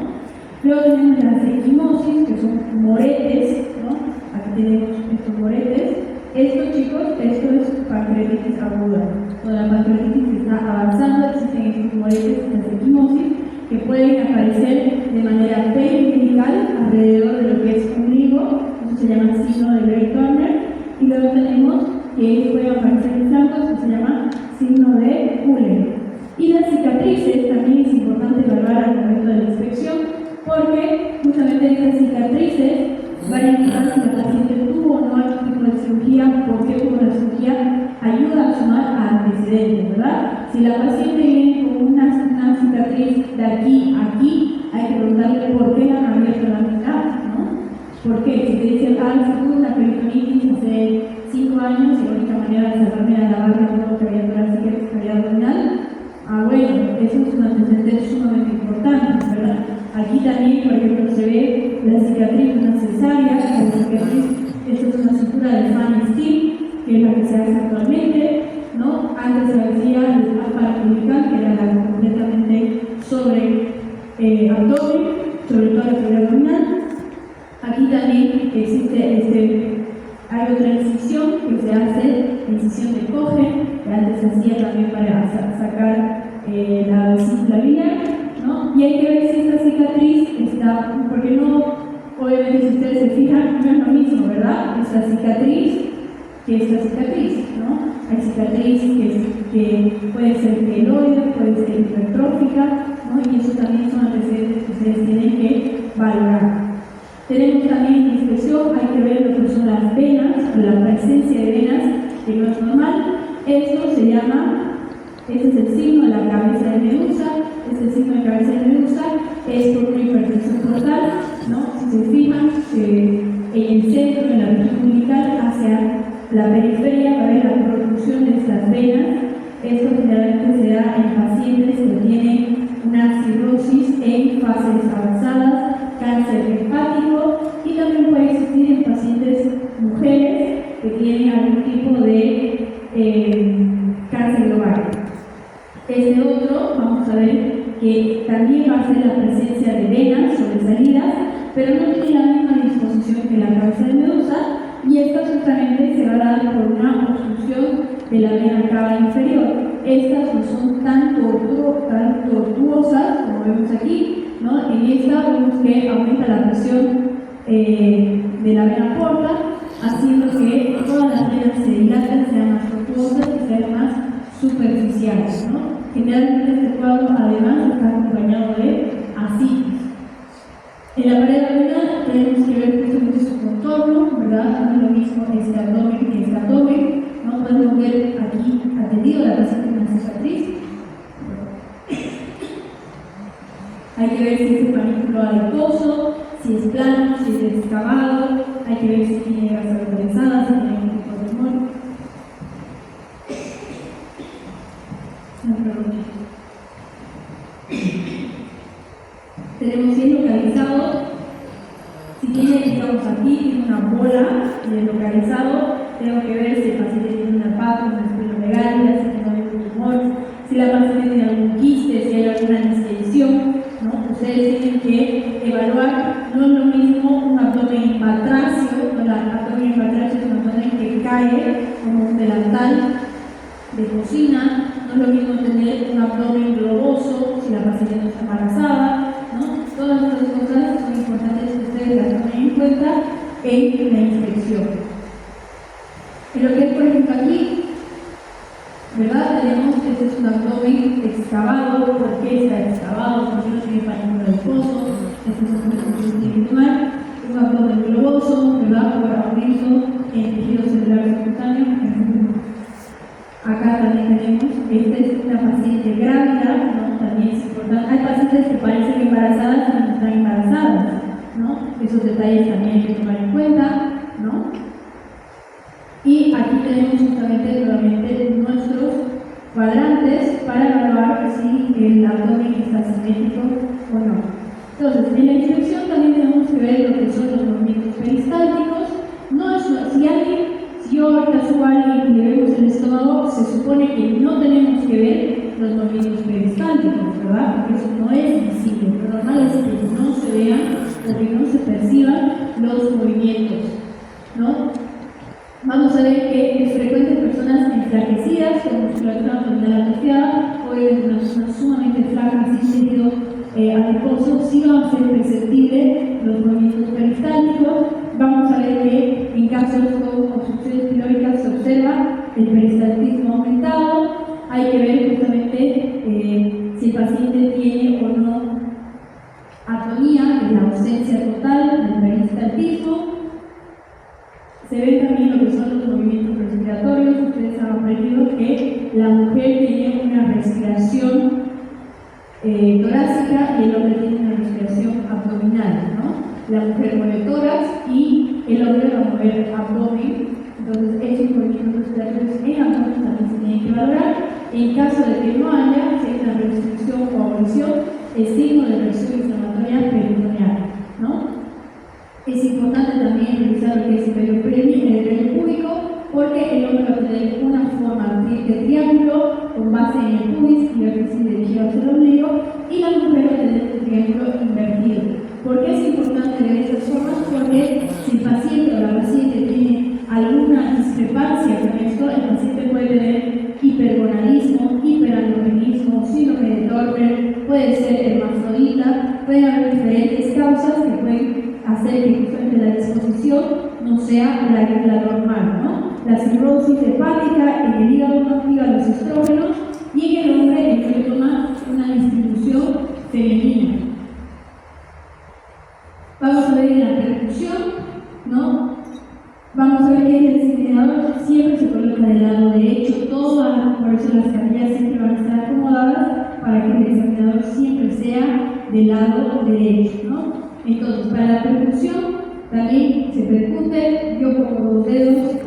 Luego tenemos las equimosis, que son moretes, ¿no? Aquí tenemos estos moretes. Esto, chicos, esto es pancreatitis aguda. Cuando la pancreatitis está avanzando, existen estos moretes, estas equimosis, que pueden aparecer de manera periumbilical alrededor de lo que es ombligo, eso se llama signo de Gray-Turner, y luego tenemos que pueden aparecer en flancos, que se llama signo de Uller. Y las cicatrices también es importante evaluar al momento de la inspección, porque justamente estas cicatrices van a indicar si la paciente tuvo o no algún tipo de cirugía, porque como la cirugía ayuda a sumar a antecedentes, ¿verdad? Si la paciente viene con una cicatriz de aquí a aquí, hay que preguntarle por qué han abierto la mitad, ¿no? ¿Por qué? Si te dicen, si tuve una peritonitis hace 5 años y la única manera de cerrarme era la barra de que había torácica que había abdominal, bueno, eso es un antecedente sumamente importante, ¿verdad? Aquí también, por ejemplo, se ve la cicatriz de una cesárea, esta es una cintura de Fanny Steele, que es la que se hace actualmente, ¿no? Antes se hacía el paraumbilical, que era la completamente sobre abdomen, sobre todo la fibra abdominal. Aquí también existe, hay otra incisión que se hace, incisión de Cohen, que antes se hacía también para sacar la vesícula biliar, ¿no? Y hay que ver si esta cicatriz está, porque no, obviamente si ustedes se fijan, no es lo mismo, ¿verdad? Esta cicatriz que esta cicatriz, ¿no? Hay cicatriz que puede ser queloide, puede ser hipertrófica, ¿no? Y eso también son antecedentes que ustedes tienen que valorar. Tenemos también en inspección, hay que ver lo que son las venas, o la presencia de venas, que no es normal. Esto se llama, este es el signo de la cabeza de medusa, este signo de cabeza de medusa es por una hipertensión portal, ¿no? Si se fijan, en el centro, en la región umbilical, hacia la periferia, va a haber la protrusión de estas venas. Esto generalmente se da en pacientes que tienen una cirrosis en fases avanzadas, cáncer hepático, y también puede existir en pacientes mujeres que tienen algún tipo de cáncer global. Este otro, vamos a ver que también va a ser la presencia de venas sobresalidas, pero no tiene la misma disposición que la cabeza de medusa, y esta justamente se va a dar por una obstrucción de la vena cava inferior. Estas no son tan tortuosas como vemos aquí, ¿no? En esta vemos que aumenta la presión de la vena porta, haciendo que todas las venas se dilaten, sean más tortuosas y sean más superficiales, ¿no? Generalmente este cuadro además está acompañado de ascitis. En la pared abdominal tenemos que ver justamente su contorno, ¿verdad? No es lo mismo este abdomen que este abdomen, ¿no? Podemos ver aquí atendido la paciente con una cicatriz. Hay que ver si es el panículo adiposo, si es plano, si es excavado, que ver si tiene grasa localizada, si tiene algún tipo de tumor. Tenemos bien localizado, si tiene, digamos aquí, tiene una bola localizado, tengo que ver si el paciente tiene una pata, una esplenomegalia, si tiene algún tumor, si la paciente tiene algún quiste, si hay alguna distinción, ¿no? Ustedes tienen que evaluar, no es lo mismo un abdomen batracio, el abdomen batracio es un abdomen que cae como un delantal de cocina, no es lo mismo tener un abdomen globoso si la paciente no está embarazada, ¿no? Todas estas cosas son importantes que ustedes las tomen en cuenta en la inspección. En lo que es, por ejemplo, aquí, ¿verdad? Tenemos que este es un abdomen excavado. ¿Por qué está excavado? Porque no tiene panículo adiposo. Este es un intestinal, un abdomen globoso, ¿verdad? Por aumento en tejido celular subcutáneo. Acá también tenemos, esta es una paciente grávida, ¿no? También es importante. Hay pacientes que parecen embarazadas pero no están embarazadas, ¿no? Esos detalles también hay que tomar en cuenta, ¿no? Y aquí tenemos justamente nuevamente nuestros cuadrantes para evaluar si el abdomen está simétrico o no. Entonces, en la inspección también tenemos que ver lo que son los movimientos peristálticos. No es, si yo ahorita subo a alguien y le vemos el estómago, se supone que no tenemos que ver los movimientos peristálticos, ¿verdad? Porque eso no es visible. Lo normal es que no se vean o que no se perciban los movimientos, ¿no? Vamos a ver que es frecuente en personas enflaquecidas con musculatura abdominal atrofiada o en una persona sumamente flaca sin tejido adiposo, sí van a ser perceptibles los movimientos peristálticos. Vamos a ver que en casos con obstrucciones pilóricas se observa el peristaltismo aumentado. Hay que ver justamente si el paciente tiene o no atonía, que es la ausencia total del peristaltismo. Se ve también lo que son los movimientos respiratorios. Ustedes han aprendido que la mujer tiene una respiración torácica y el hombre tiene una respiración abdominal, ¿no? La mujer mueve tórax y el hombre va a mover abdomen. Entonces, esos movimientos respiratorios en abdomen también se tienen que valorar. En caso de que no haya, si hay una restricción o abolición, el signo de presión inflamatoria peritoneal, ¿no? Es importante también revisar lo que es el vello púbico, porque el hombre va a tener una forma de triángulo con base en el pubis y vértice dirigido hacia el ombligo, y la mujer va a tener un triángulo invertido. ¿Por qué es importante ver estas formas? Porque si el paciente o la paciente tiene alguna discrepancia con esto, el paciente puede tener hipergonadismo, hiperandrogenismo, síndrome de Torber, puede ser hermafrodita, pueden haber diferentes causas que pueden hacer que justamente la disposición no sea la normal, ¿no? La cirrosis hepática, en el hígado no activa los estrógenos y en el hombre el que toma una distribución femenina. Vamos a ver en la percusión, ¿no? Vamos a ver que el discriminador siempre se coloca del lado derecho, por eso las camillas siempre van a estar acomodadas para que el examinador siempre sea del lado derecho, ¿no? Entonces, para la percusión también se percute. Yo pongo con dos dedos,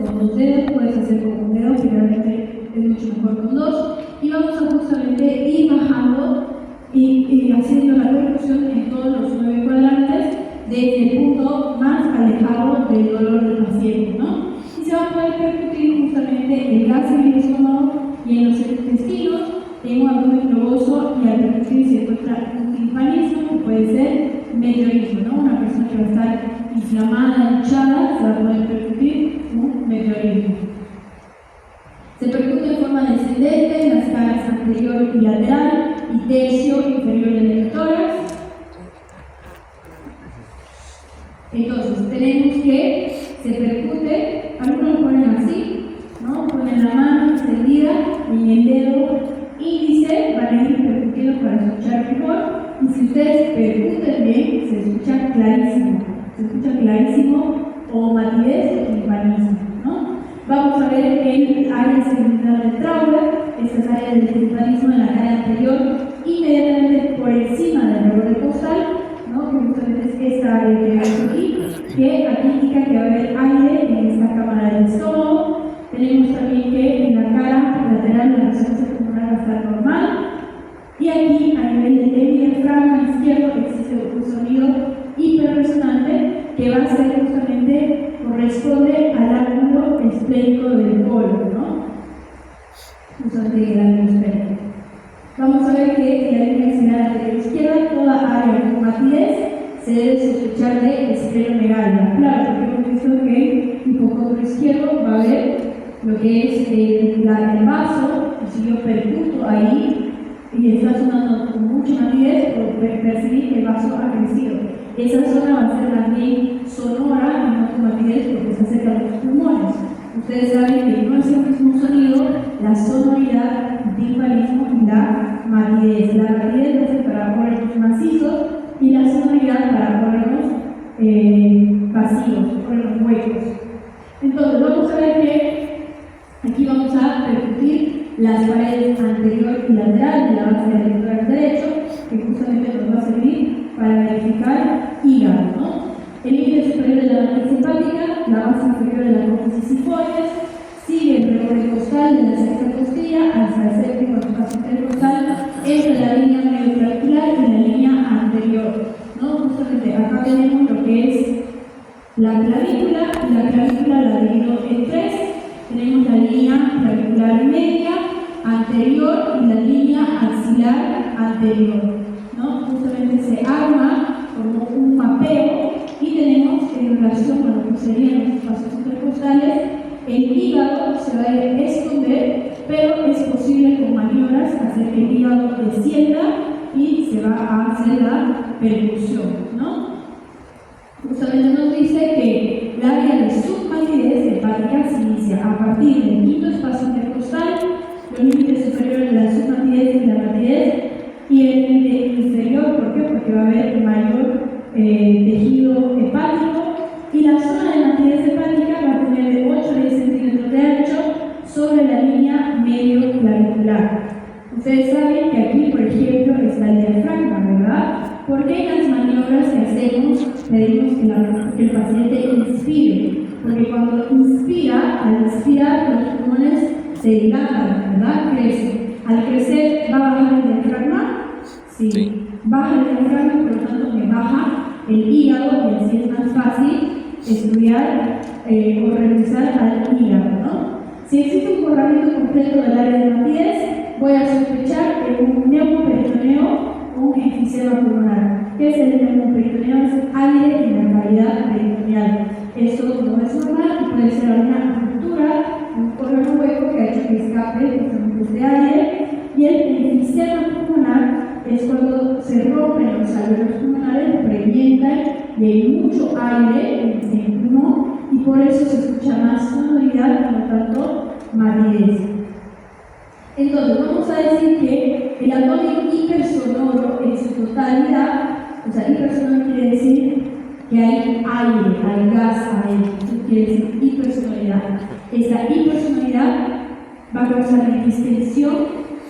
puedes hacer con un dedo, generalmente es mucho mejor con dos, y vamos a justamente ir bajando y haciendo la percusión en todos los 9 cuadrantes desde el punto más alejado del dolor del paciente, ¿no? Y se va a poder percutir justamente el gas en el estómago y en los intestinos, en un abdomen globoso, y al percutir se encuentra un timpanismo que puede ser meteorismo, ¿no? Una persona que va a estar inflamada, hinchada, se va a poder percutir un meteorismo. Se percute de forma descendente en las caras anterior y lateral y tercio inferior del tórax. Entonces, tenemos que se percute, algunos lo ponen así, ¿no? Ponen la mano extendida y el dedo índice van a ir percutiendo para escuchar mejor. Y si ustedes percuten bien, se escucha clarísimo, o matidez o timpanismo, ¿no? Vamos a ver el área segmental del Trauber, estas áreas del timpanismo en la cara anterior, inmediatamente por encima del reborde costal, ¿no? Que justamente es esta área que vemos aquí, que aquí indica significa que va a haber aire en esta cámara del estómago. Tenemos también que en la cara lateral la resonancia pulmonar va a estar normal. Y aquí, a nivel del diafragma izquierdo, existe un sonido hiperresonante que va a ser justamente, corresponde al ángulo esplénico del colon, ¿no? Justamente el ángulo esplénico. Vamos a ver que en la línea axilar anterior izquierda, toda área con matidez se debe sospechar de esplenomegalia. Claro, porque hemos visto que en el hipocondrio izquierdo va a haber lo que es el vaso, si yo percuto ahí y está sonando con mucha matidez, puedo percibir que el vaso ha crecido. Esa zona va a ser también sonora y no con matidez porque se acerca a los pulmones. Ustedes saben que no es el mismo sonido la sonoridad, el timpalismo y la matidez. La matidez va a ser para órganos macizos y la sonoridad para órganos vacíos, órganos huecos. Entonces, vamos a ver que aquí vamos a percutir las paredes anterior y lateral de la base del abdomen derecho, que justamente nos va a servir para verificar hígado, ¿no? El límite superior de la matriz hepática, la base inferior de la apófisis sifoides, sigue el recorrido costal de la sexta costilla hasta el séptimo espacio intercostal entre la línea medioclavicular y la línea anterior, ¿no? Justamente acá tenemos lo que es la clavícula, y la clavícula la divido en tres. Tenemos la línea clavicular media, anterior y la línea axilar anterior, ¿no? Justamente se arma como un mapeo y tenemos en relación con lo que serían los espacios intercostales, el hígado se va a esconder, pero es posible con maniobras hacer que el hígado descienda y se va a hacer la percusión, ¿no? Justamente nos dice que la área de submatidez hepática se inicia a partir del quinto espacio intercostal, los límites superiores de la submatidez y la matidez, y el límite inferior, ¿por qué? Porque va a haber mayor tejido hepático, y la zona de matidez hepática va a tener de 8 a 10 centímetros de ancho sobre la línea medio clavicular. Ustedes saben que aquí, por ejemplo, está el diafragma, ¿verdad? Porque en las maniobras que hacemos pedimos que el paciente inspire, porque cuando inspira, al inspirar los pulmones se dilatan, ¿verdad? Crecen. Al crecer, ¿va a bajar el diafragma? Sí. Baja el diafragma, por lo tanto me baja el hígado, y así es más fácil estudiar o revisar al hígado, ¿no? Si existe un corrimiento completo del área de matidez, voy a sospechar que un neumoperitoneo o un enfisema pulmonar. ¿Qué es el neumoperitoneo? Es aire en la cavidad peritoneal. Eso no es normal y puede ser una ruptura, un órgano hueco que ha hecho que escape justamente este aire. Y el enfisema pulmonar es cuando se rompen los alveolos pulmonares, revientan y hay mucho aire en el pulmón y por eso se escucha más sonoridad, por lo tanto, matidez. Entonces, vamos a decir que el abdomen hipersonoro en su totalidad, o sea, hipersonoro quiere decir que hay aire, hay gas ahí, eso quiere decir hipersonoridad. Esta hipersonoridad va a causar la distensión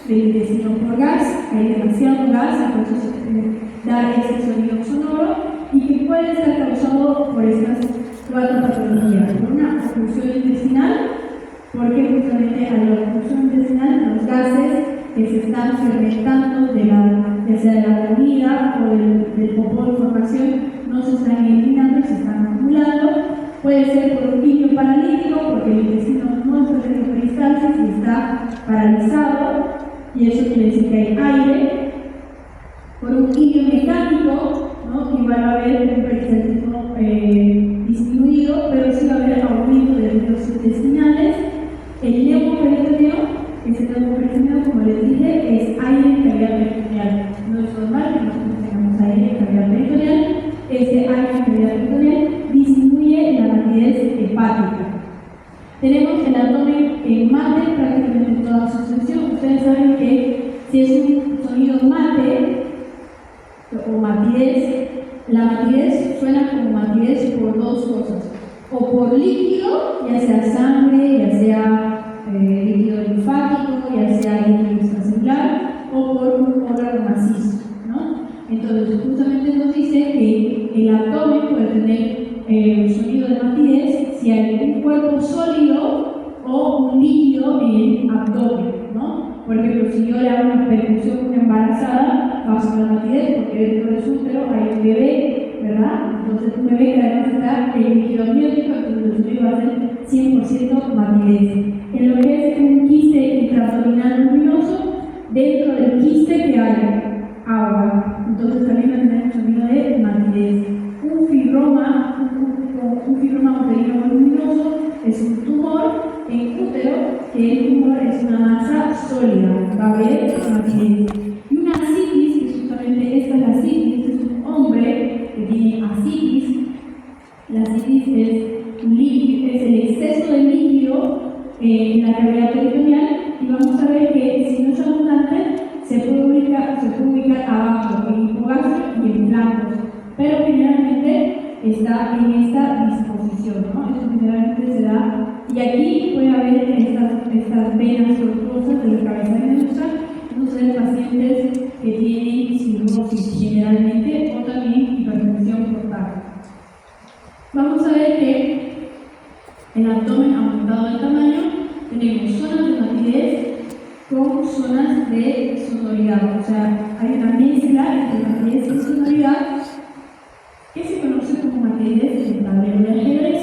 del intestino por gas, hay demasiado gas, entonces da este sonido sonoro y que puede estar causado por estas cuatro patologías. Por una oclusión intestinal, porque justamente a la oclusión intestinal los gases que se están fermentando ya sea de la comida o del popó de formación no se están eliminando y se están acumulando. Puede ser por un quimio paralítico, porque el intestino no está haciendo peristalsis y está paralizado, y eso quiere decir que hay aire. Por un quimio mecánico, ¿no? Igual va a haber un peristaltismo disminuido, pero sí va a haber aumento de líquidos intestinales. El neumoperitoneo, ese neumoperitoneo, como les dije, es aire en cavidad peritoneal. No es normal que nosotros tengamos aire en cavidad peritoneal. Ese aire en cavidad peritoneal disminuye la matidez hepática. Tenemos el abdomen mate prácticamente en toda su extensión. Ustedes saben que si es un sonido mate o matidez, la matidez suena como matidez por dos cosas: o por líquido, ya sea sangre, ya sea líquido linfático, ya sea líquido extracelular, o por un órgano macizo, ¿no? Entonces, justamente nos dice que el abdomen puede tener sonido de matidez si hay un cuerpo sólido o un líquido en el abdomen, ¿no? Por ejemplo, si yo le hago una percusión a una embarazada, va a sonar matidez porque dentro de su útero hay un bebé, ¿verdad? Entonces un bebé que además está en líquido amniótico, entonces el sonido va a ser 100% matidez. En lo que es un quiste intraabdominal luminoso, dentro del quiste que hay agua, entonces también va a tener un sonido de matidez. Un fibroma uterino voluminoso es un tumor en útero, que el tumor es una masa sólida, va a haber matidez. Y una asitis, que justamente esta es la asitis, este es un hombre que tiene asitis. La asitis es el exceso de líquido en la cavidad peritoneal, y vamos a ver que si no es abundante se puede ubicar abajo, en hipogastrio y en flancos, pero generalmente está en esta disposición, ¿no? Esto generalmente se da, y aquí puede haber estas venas tortuosas de la cabeza venosa. Estos son pacientes que tienen cirrosis generalmente, o también hipertensión portal. Vamos a ver que el abdomen aumentado de tamaño, tenemos zonas de matidez con zonas de sonoridad, o sea, hay una mezcla entre matidez y sonoridad que se conoce como matidez en el tablero de ajedrez.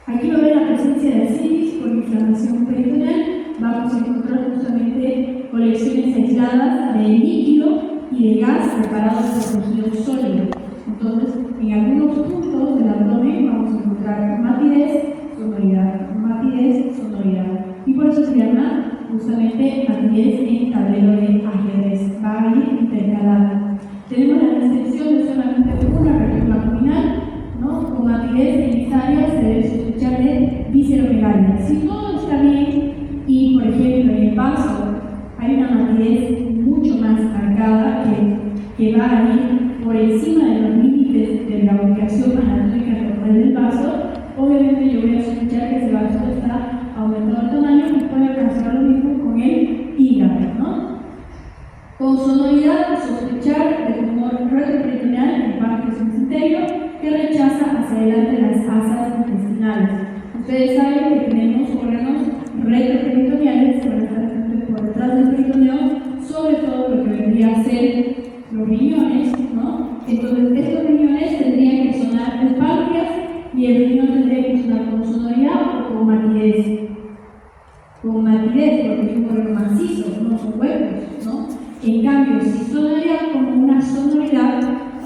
Aquí va a haber la presencia de asitis por inflamación peritoneal. Vamos a encontrar justamente colecciones aisladas de líquido y de gas separados por tejido sólido. Entonces, en algunos puntos del abdomen vamos a encontrar matidez, sonoridad. Y por eso se llama justamente matidez en tablero de ajedrez. Va a ir intercalada. Tenemos la restricción de solamente una región abdominal, ¿no? Con matidez en esta área se debe sospechar de visceromegalia. Si todo está bien y, por ejemplo, en el vaso hay una matidez mucho más marcada que va a ir por encima de los límites de la ubicación anatómica normal del vaso, obviamente yo voy a sospechar que ese vaso está aumentado de tamaño y puede alcanzar lo mismo con el hígado, ¿no? Con sonoridad, sospechar de tumor retroperitoneal en páncreas mesenterio que rechaza hacia adelante las asas intestinales. Ustedes saben que tenemos órganos retroperitoneales que van a estar por detrás del peritoneo, sobre todo lo que vendría a ser los riñones, ¿no? Entonces, estos riñones tendrían que sonar el páncreas y el riñón tendría que sonar con sonoridad o con matidez. Con matidez, porque es un órgano macizo, no son huecos, ¿no? En cambio, si sonoridad como una sonoridad,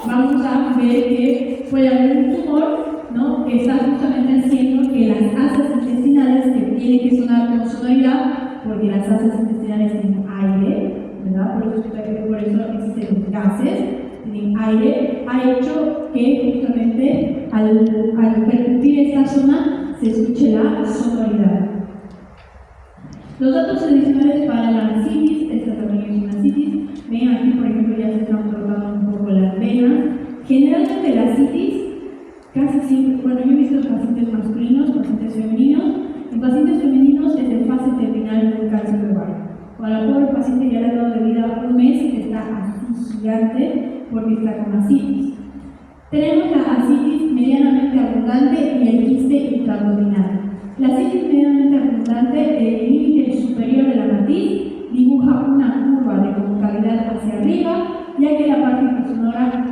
vamos a ver que puede haber un tumor, ¿no? Que está justamente haciendo que las asas intestinales, que tienen que sonar con sonoridad, porque las asas intestinales tienen aire, ¿verdad? Por eso existen los gases, tienen aire, ha hecho que justamente al percutir esta zona se escuche la sonoridad. Los datos adicionales para la asitis, esta también es una asitis. Ven aquí, por ejemplo, ya se están tocando un poco las venas. Generalmente la asitis, casi siempre, bueno, yo he visto pacientes masculinos, pacientes femeninos. En pacientes femeninos es en fase terminal del cáncer de ovario. Cuando la pobre paciente ya le ha dado de vida un mes, está así gigante porque está con asitis. Tenemos la asitis medianamente abundante y el quiste intraabdominal. La asitis medianamente abundante, el límite superior de la matriz dibuja una curva de concavidad hacia arriba, ya que la parte infrasonora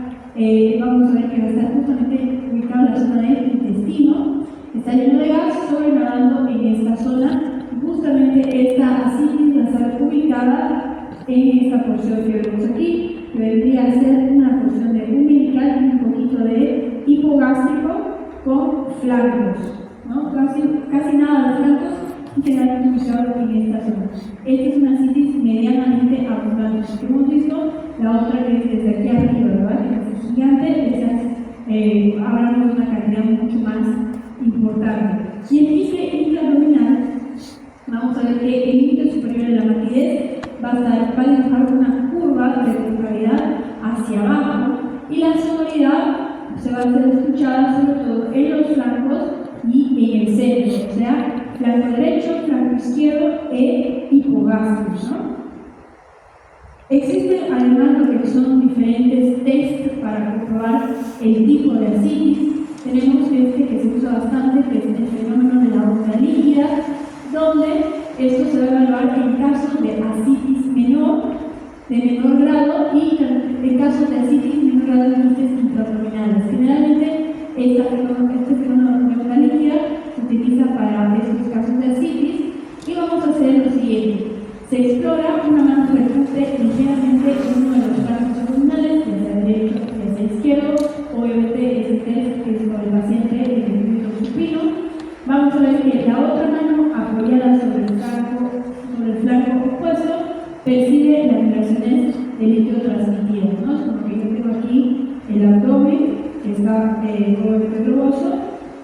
vamos a ver que va a estar justamente ubicada en la zona del intestino, está lleno de gas, sobrenadando en esta zona. Justamente esta asitis va a estar ubicada en esta porción que vemos aquí, que vendría a ser una porción de umbilical y un poquito de hipogástrico con flancos, ¿no? Casi nada de flancos y generalmente ubicado en esta zona. Esta es una asitis medianamente abundante. Que hemos visto, la otra que es desde aquí arriba, ¿verdad? Que es gigante, esa hablamos de una cantidad mucho más importante. Y el quiste intraabdominal, vamos a ver que el límite superior de la matidez va a dibujar una curva de concavidad hacia abajo y la sonoridad se va a hacer escuchada sobre todo en los flancos y en el centro, o sea, flanco derecho, flanco izquierdo e hipogástrico, ¿no? Existen además lo que son diferentes tests para comprobar el tipo de asitis. Tenemos Este fenómeno de onda líquida se utiliza para estos casos de ascitis y vamos a hacer lo siguiente. Se explora una mano percute ligeramente en uno de los flancos abdominales, ya sea derecho, ya sea izquierdo. Obviamente ese test que es con el paciente en el cúbito supino. Vamos a ver que la otra mano apoyada sobre el flanco opuesto percibe las vibraciones del líquido transmitido, ¿no? Como que yo tengo aquí el abdomen que está obviamente globoso,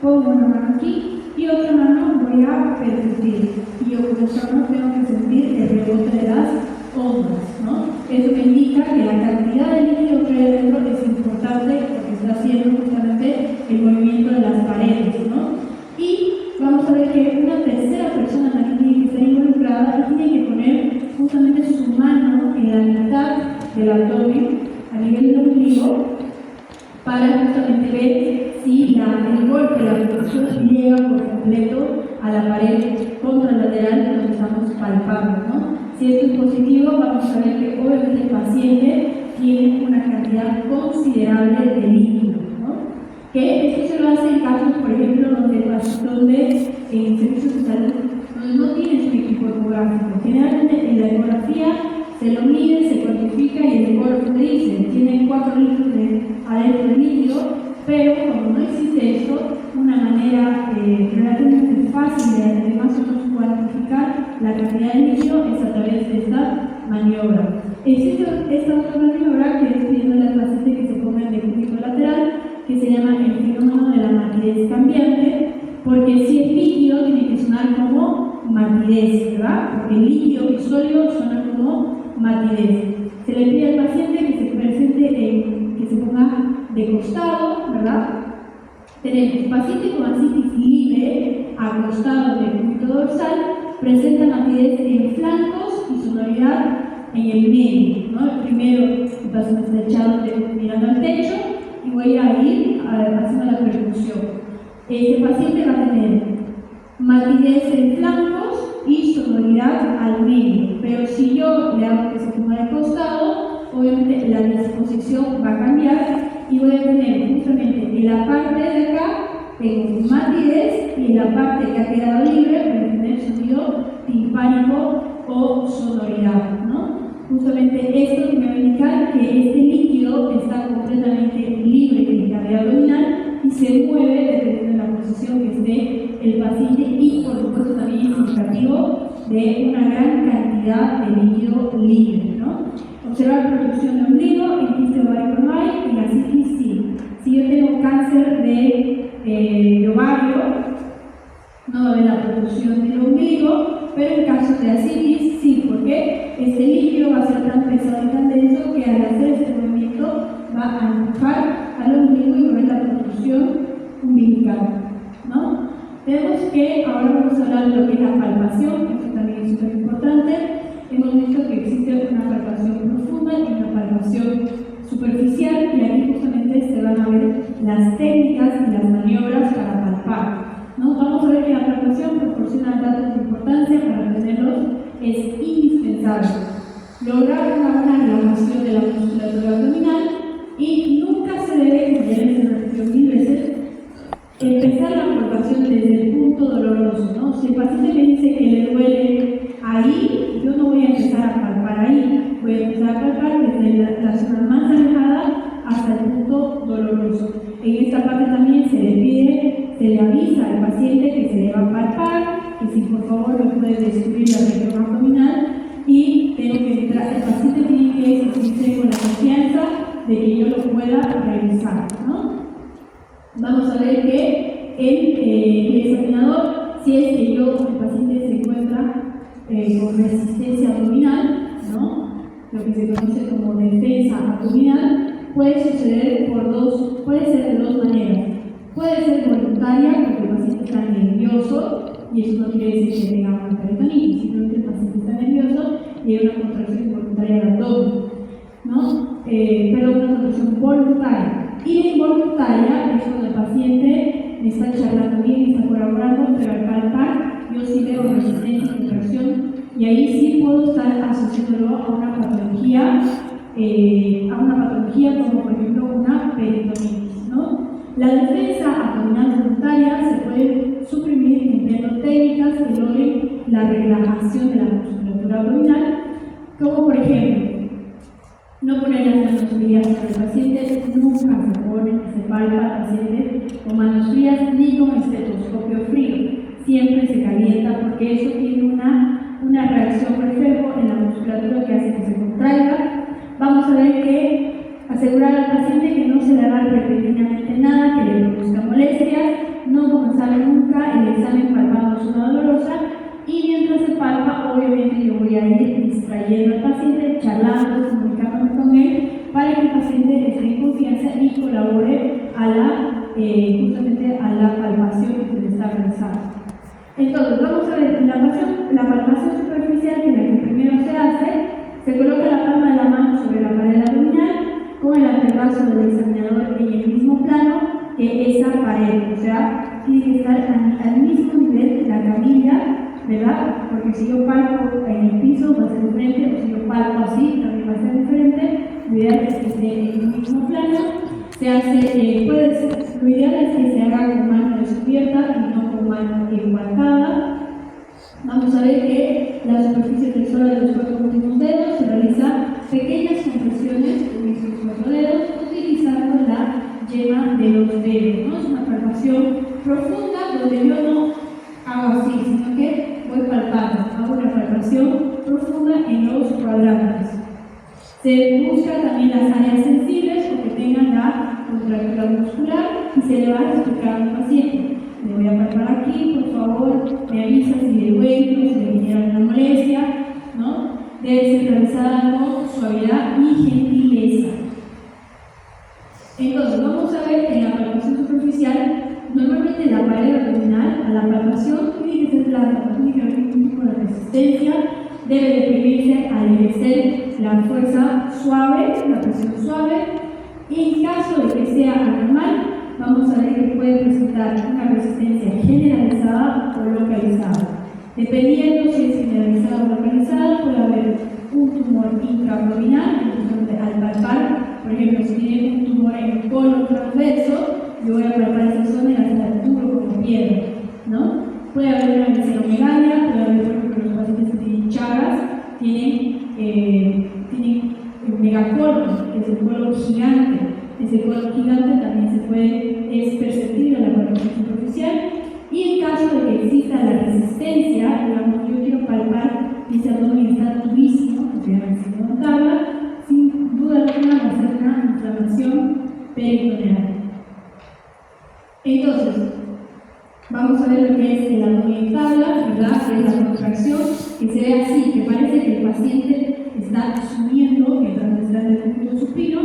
pongo una mano aquí y otra mano voy a percutir. Y yo con esta mano tengo que sentir el rebote de las ondas, ¿no? Eso me indica que la cantidad de líquido que hay dentro es importante porque está haciendo justamente el movimiento de las paredes, ¿no? Y vamos a ver que una tercera persona también tiene que estar involucrada y tiene que poner justamente su mano en la mitad del abdomen, a nivel del ombligo, para justamente ver si el golpe, la vibración llega por completo a la pared contralateral donde estamos palpando, ¿no? Si esto es positivo, vamos a ver que obviamente el paciente tiene una cantidad considerable de líquido, ¿no? Que esto se lo hace en casos, por ejemplo, donde en servicios de salud donde no tienen su equipo ecográfico. Generalmente en la ecografía se lo mide, se cuantifica y el ecógrafo te dice tiene 4 litros adentro de líquido, pero como no existe esto, una manera relativamente fácil de más o menos cuantificar la cantidad de líquido es a través de esta maniobra. Existe esta otra maniobra que es pidiéndole al paciente que se ponga en decúbito lateral, que se llama el fenómeno de la matidez cambiante, porque si es líquido tiene que sonar como matidez, ¿verdad? Porque líquido y sólido suena como matidez. Se le pide al paciente que se que se ponga de costado, ¿verdad? Tenemos paciente con ascitis libre, acostado de cúbito dorsal, presenta matidez en flancos y sonoridad en el medio, ¿no? El primero, el paciente está echado mirando al techo y voy a ir haciendo la percusión. Este paciente va a tener matidez en flancos y sonoridad al medio, pero si yo le hago que se ponga de costado, obviamente la disposición va a cambiar y voy a tener justamente en la parte de acá tengo matidez y en la parte que ha quedado libre voy a tener sonido timpánico o sonoridad, ¿no? Justamente esto que me va a indicar que este líquido está completamente libre en la cavidad abdominal y se mueve dependiendo de la posición que esté el paciente y por supuesto también es indicativo de una gran cantidad de líquido libre, ¿no? Observar producción de ombligo, en quiste ovario no hay, y la ascitis sí. Si yo tengo cáncer de ovario, no va a haber la producción del ombligo, pero en caso de ascitis sí, porque este líquido va a ser tan pesado y tan denso que al hacer este movimiento va a empujar al ombligo y va a haber la producción umbilical, ¿no? Tenemos que, ahora vamos a hablar de lo que es la palpación, esto también es súper importante. Hemos visto que existe una palpación profunda y una palpación superficial, y aquí justamente se van a ver las técnicas y las maniobras para palpar, ¿no? Vamos a ver que la palpación proporciona datos de importancia para tenerlos, es indispensable. Lograr una buena relajación de la musculatura abdominal y nunca se debe, como ya les he repetido 1000 veces, empezar la palpación desde el punto doloroso, ¿no? Si el paciente me dice que le duele ahí, yo no voy a empezar a palpar ahí, voy a empezar a palpar desde la zona más alejada hasta el punto doloroso. En esta parte también se le avisa al paciente que se le va a palpar, que si por favor me puede descubrir la región abdominal y tengo que entrar, el paciente tiene que sentirse con la confianza de que yo lo pueda revisar, ¿no? Vamos a ver que el examinador, si es que el paciente se encuentra con resistencia abdominal, ¿no? Lo que se conoce como defensa abdominal, puede suceder puede ser de dos maneras. Puede ser voluntaria, porque el paciente está nervioso, y eso no quiere decir que tenga una peritonitis, simplemente el paciente está nervioso y hay una contracción involuntaria del abdomen, ¿no? Pero una contracción voluntaria. Y la involuntaria es cuando el paciente me está charlando bien, está colaborando, pero al palpar yo sí veo resistencia y contracción, y ahí sí puedo estar asociándolo a una patología como por ejemplo una peritonitis, ¿no? La defensa abdominal voluntaria se puede suprimir empleando técnicas que logren la relajación de la musculatura abdominal, como por ejemplo, no poner las manos frías sobre el paciente, nunca se pone, se palpa al paciente con manos frías ni con estetoscopio frío, siempre se calienta porque eso tiene una reacción reflejo en la musculatura que hace que se contraiga. Vamos a ver que asegurar al paciente que no se le haga repentinamente nada que le produzca molestias, no comenzar nunca el examen palpando zona dolorosa y mientras se palpa, obviamente yo voy a ir distrayendo al paciente, charlando, comunicándome con él para que el paciente esté en confianza y colabore justamente a la palpación que se le está realizando. Entonces, vamos a ver la palpación superficial, que es la que primero se hace. Se coloca la palma de la mano sobre la pared abdominal con el antebrazo del examinador en el mismo plano que esa pared, o sea, tiene que estar al mismo nivel de la camilla, ¿verdad? Porque si yo palpo en el piso va a ser diferente, o si yo palpo así también va a ser diferente. Lo ideal es que esté en el mismo plano. Se hace, lo ideal es que se haga con mano descubierta y no con mano enguantada. Vamos a ver que la superficie flexora de los 4 últimos dedos se realiza pequeñas compresiones con estos 4 dedos utilizando la yema de los dedos, ¿no? Es una palpación profunda donde yo no hago así, sino que voy palpando, hago una palpación profunda en los cuadrantes. Se busca también las áreas sensibles o que tengan la contractura muscular y se le va a explicar al paciente. Le voy a palpar aquí, por favor, me avisa si le duele, si le genera una molestia, ¿no? Debe ser realizada con suavidad y gentileza. Entonces, vamos a ver en la palpación superficial, normalmente la pared abdominal a la palpación tiene que ser plana, no tiene que haber ningún tipo de resistencia, debe deprimirse al ejercer la fuerza suave, la presión suave, y en caso de que sea anormal, vamos a ver que puede presentar una resistencia generalizada o localizada. Dependiendo si es generalizada o localizada, puede haber un tumor intraabdominal, donde al palpar, por ejemplo, si tiene un tumor en el colon transverso, yo voy a palpar esa zona y la duro como piedra, ¿no? Puede haber una visceromegalia, puede haber, por ejemplo, los pacientes que tienen chagas, tienen megacolon, que es el colon gigante. Ese colon gigante también es perceptible en la palpación superficial. Y en caso de que exista la resistencia, digamos, yo quiero palpar y ese abdomen está durísimo, porque ya me en tabla, sin duda alguna va a ser una inflamación peritoneal. Entonces, vamos a ver lo que es el abdomen en tabla, ¿verdad? Que es la contracción, que se ve así, que parece que el paciente está subiendo mientras está en el punto supino.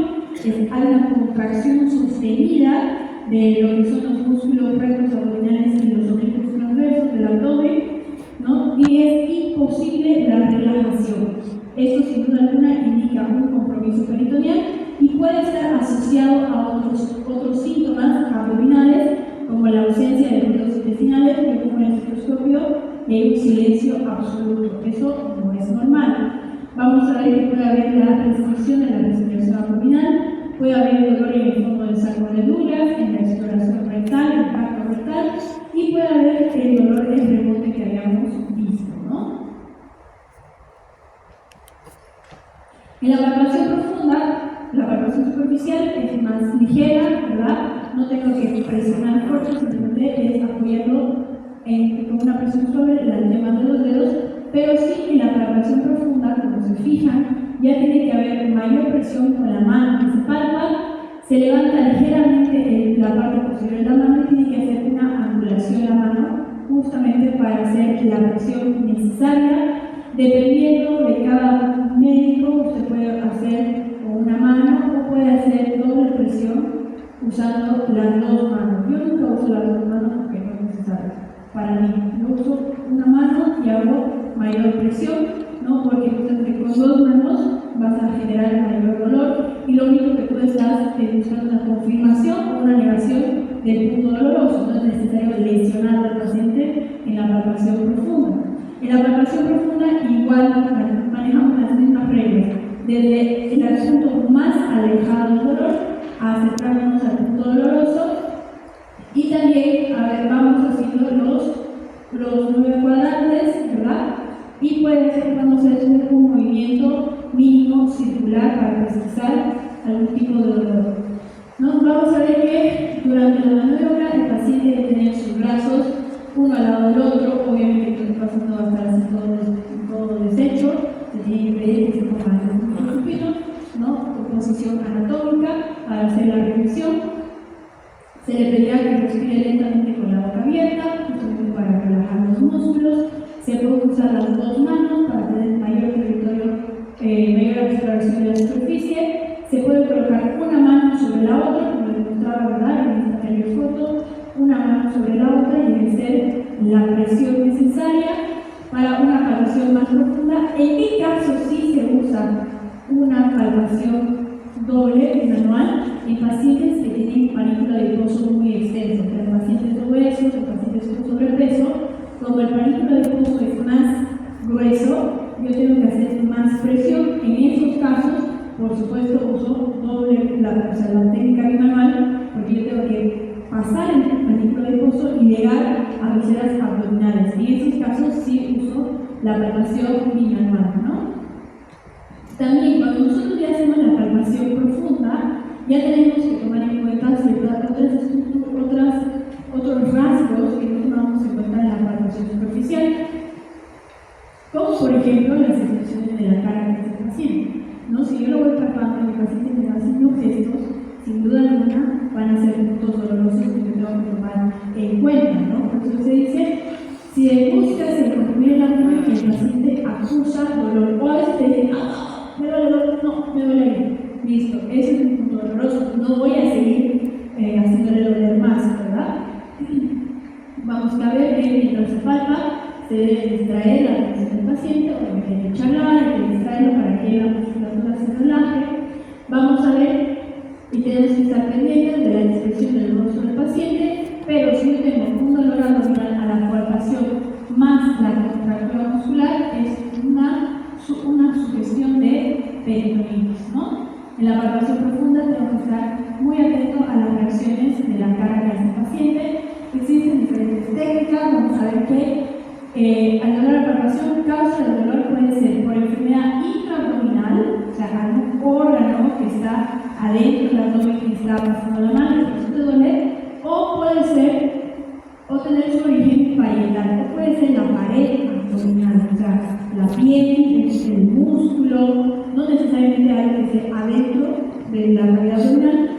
Hay una contracción sostenida de lo que son los músculos rectos abdominales y los oblicuos transversos del abdomen, ¿no? Y es imposible la relajación. Esto sin duda alguna indica un compromiso peritoneal y puede estar asociado a otros síntomas abdominales como la ausencia de ruidos intestinales y con el estetoscopio y un silencio absoluto. Eso no es normal. Vamos a ver que puede haber la restricción de la respiración abdominal, puede haber dolor en el fondo del saco de Douglas, en la exploración rectal, el pacto rectal, y puede haber el dolor en rebote que habíamos visto, ¿no? En la palpación profunda, la palpación superficial es más ligera, ¿verdad? No tengo que presionar fuerte, simplemente es apoyando con una presión sobre las yemas de los dedos, pero sí en la palpación profunda, como se fijan, ya tiene que haber mayor presión con la mano que se palpa, se levanta ligeramente la parte posterior de la mano y tiene que hacer una angulación de la mano justamente para hacer la presión necesaria. Dependiendo de cada médico, usted puede hacer con una mano o puede hacer doble presión usando las dos manos. Yo nunca uso las dos manos porque no es necesario para mí. Yo uso una mano y hago mayor presión, ¿no? Porque justamente con dos manos vas a generar mayor dolor y lo único que tú estás buscando una confirmación o una negación del punto doloroso. No es necesario lesionar al paciente en la palpación profunda. En la palpación profunda igual manejamos las mismas reglas, desde el punto más alejado del dolor a acercarnos al punto doloroso también, a ver, vamos haciendo los 9 cuadrantes, ¿verdad? Y puede ser cuando se hace un movimiento mínimo circular para precisar algún tipo de dolor, ¿no? Vamos a ver que durante la maniobra el paciente debe tener sus brazos uno al lado del otro. Obviamente que el paciente no va a estar así todo deshecho, se tiene que pedir que se ponga en un supino, ¿no? Con posición anatómica para hacer la revisión. Se le pedirá que respire lentamente con la boca abierta, justamente para relajar los músculos. Se puede usar las dos manos para tener mayor territorio, mayor exploración de la superficie. Se puede colocar una mano sobre la otra, como les mostraba, ¿verdad?, en esta anterior foto, una mano sobre la otra y ejercer la presión necesaria para una palpación más profunda. En mi caso sí se usa una palpación doble manual en pacientes que tienen panícula adiposo muy extenso, en pacientes obesos, en pacientes con sobrepeso. Como el panícula adiposo es más grueso, yo tengo que hacer más presión. En esos casos, por supuesto, uso doble la técnica bimanual, porque yo tengo que pasar el panícula adiposo y llegar a vísceras abdominales. En esos casos sí uso la palpación bimanual, ¿no? También, cuando nosotros ya hacemos la palpación profunda, ya tenemos que tomar en cuenta otros rasgos que no tomamos en cuenta en la palpación superficial, como por ejemplo las expresiones de la cara de este paciente, ¿no? Si yo lo voy palpando y el paciente me va haciendo gestos, sin duda alguna van a ser puntos dolorosos que yo tengo que tomar en cuenta, ¿no? Por eso se dice, si buscas el comprimir el abdomen, el paciente acusa dolor, o a veces te dicen, me duele dolor, no, me duele bien. Listo, ese es un punto doloroso, no voy a seguir haciéndole doler más, ¿verdad? Vamos a ver que mientras se palpa, se debe distraer la atención del paciente, o hay que charlar, hay que distraerlo para que la musculatura se relaje. Vamos a ver y tenemos que estar pendientes de la expresión del rostro del paciente, pero si yo tengo un dolor abdominal a la palpación más la contractura muscular, es una sugestión de peritonitis, ¿no? En la palpación profunda tengo que estar muy atento a las reacciones de la cara de este paciente. Existen diferentes técnicas. Vamos a ver que al dolor de la palpación, causa del dolor puede ser por enfermedad intraabdominal, o sea, algún órgano que está adentro del abdomen que está pasando la mano, por eso te duele, o puede ser, o tener su origen parietal, o puede ser la pared abdominal, o sea, la piel, el músculo, no necesariamente algo que esté adentro de la cavidad abdominal,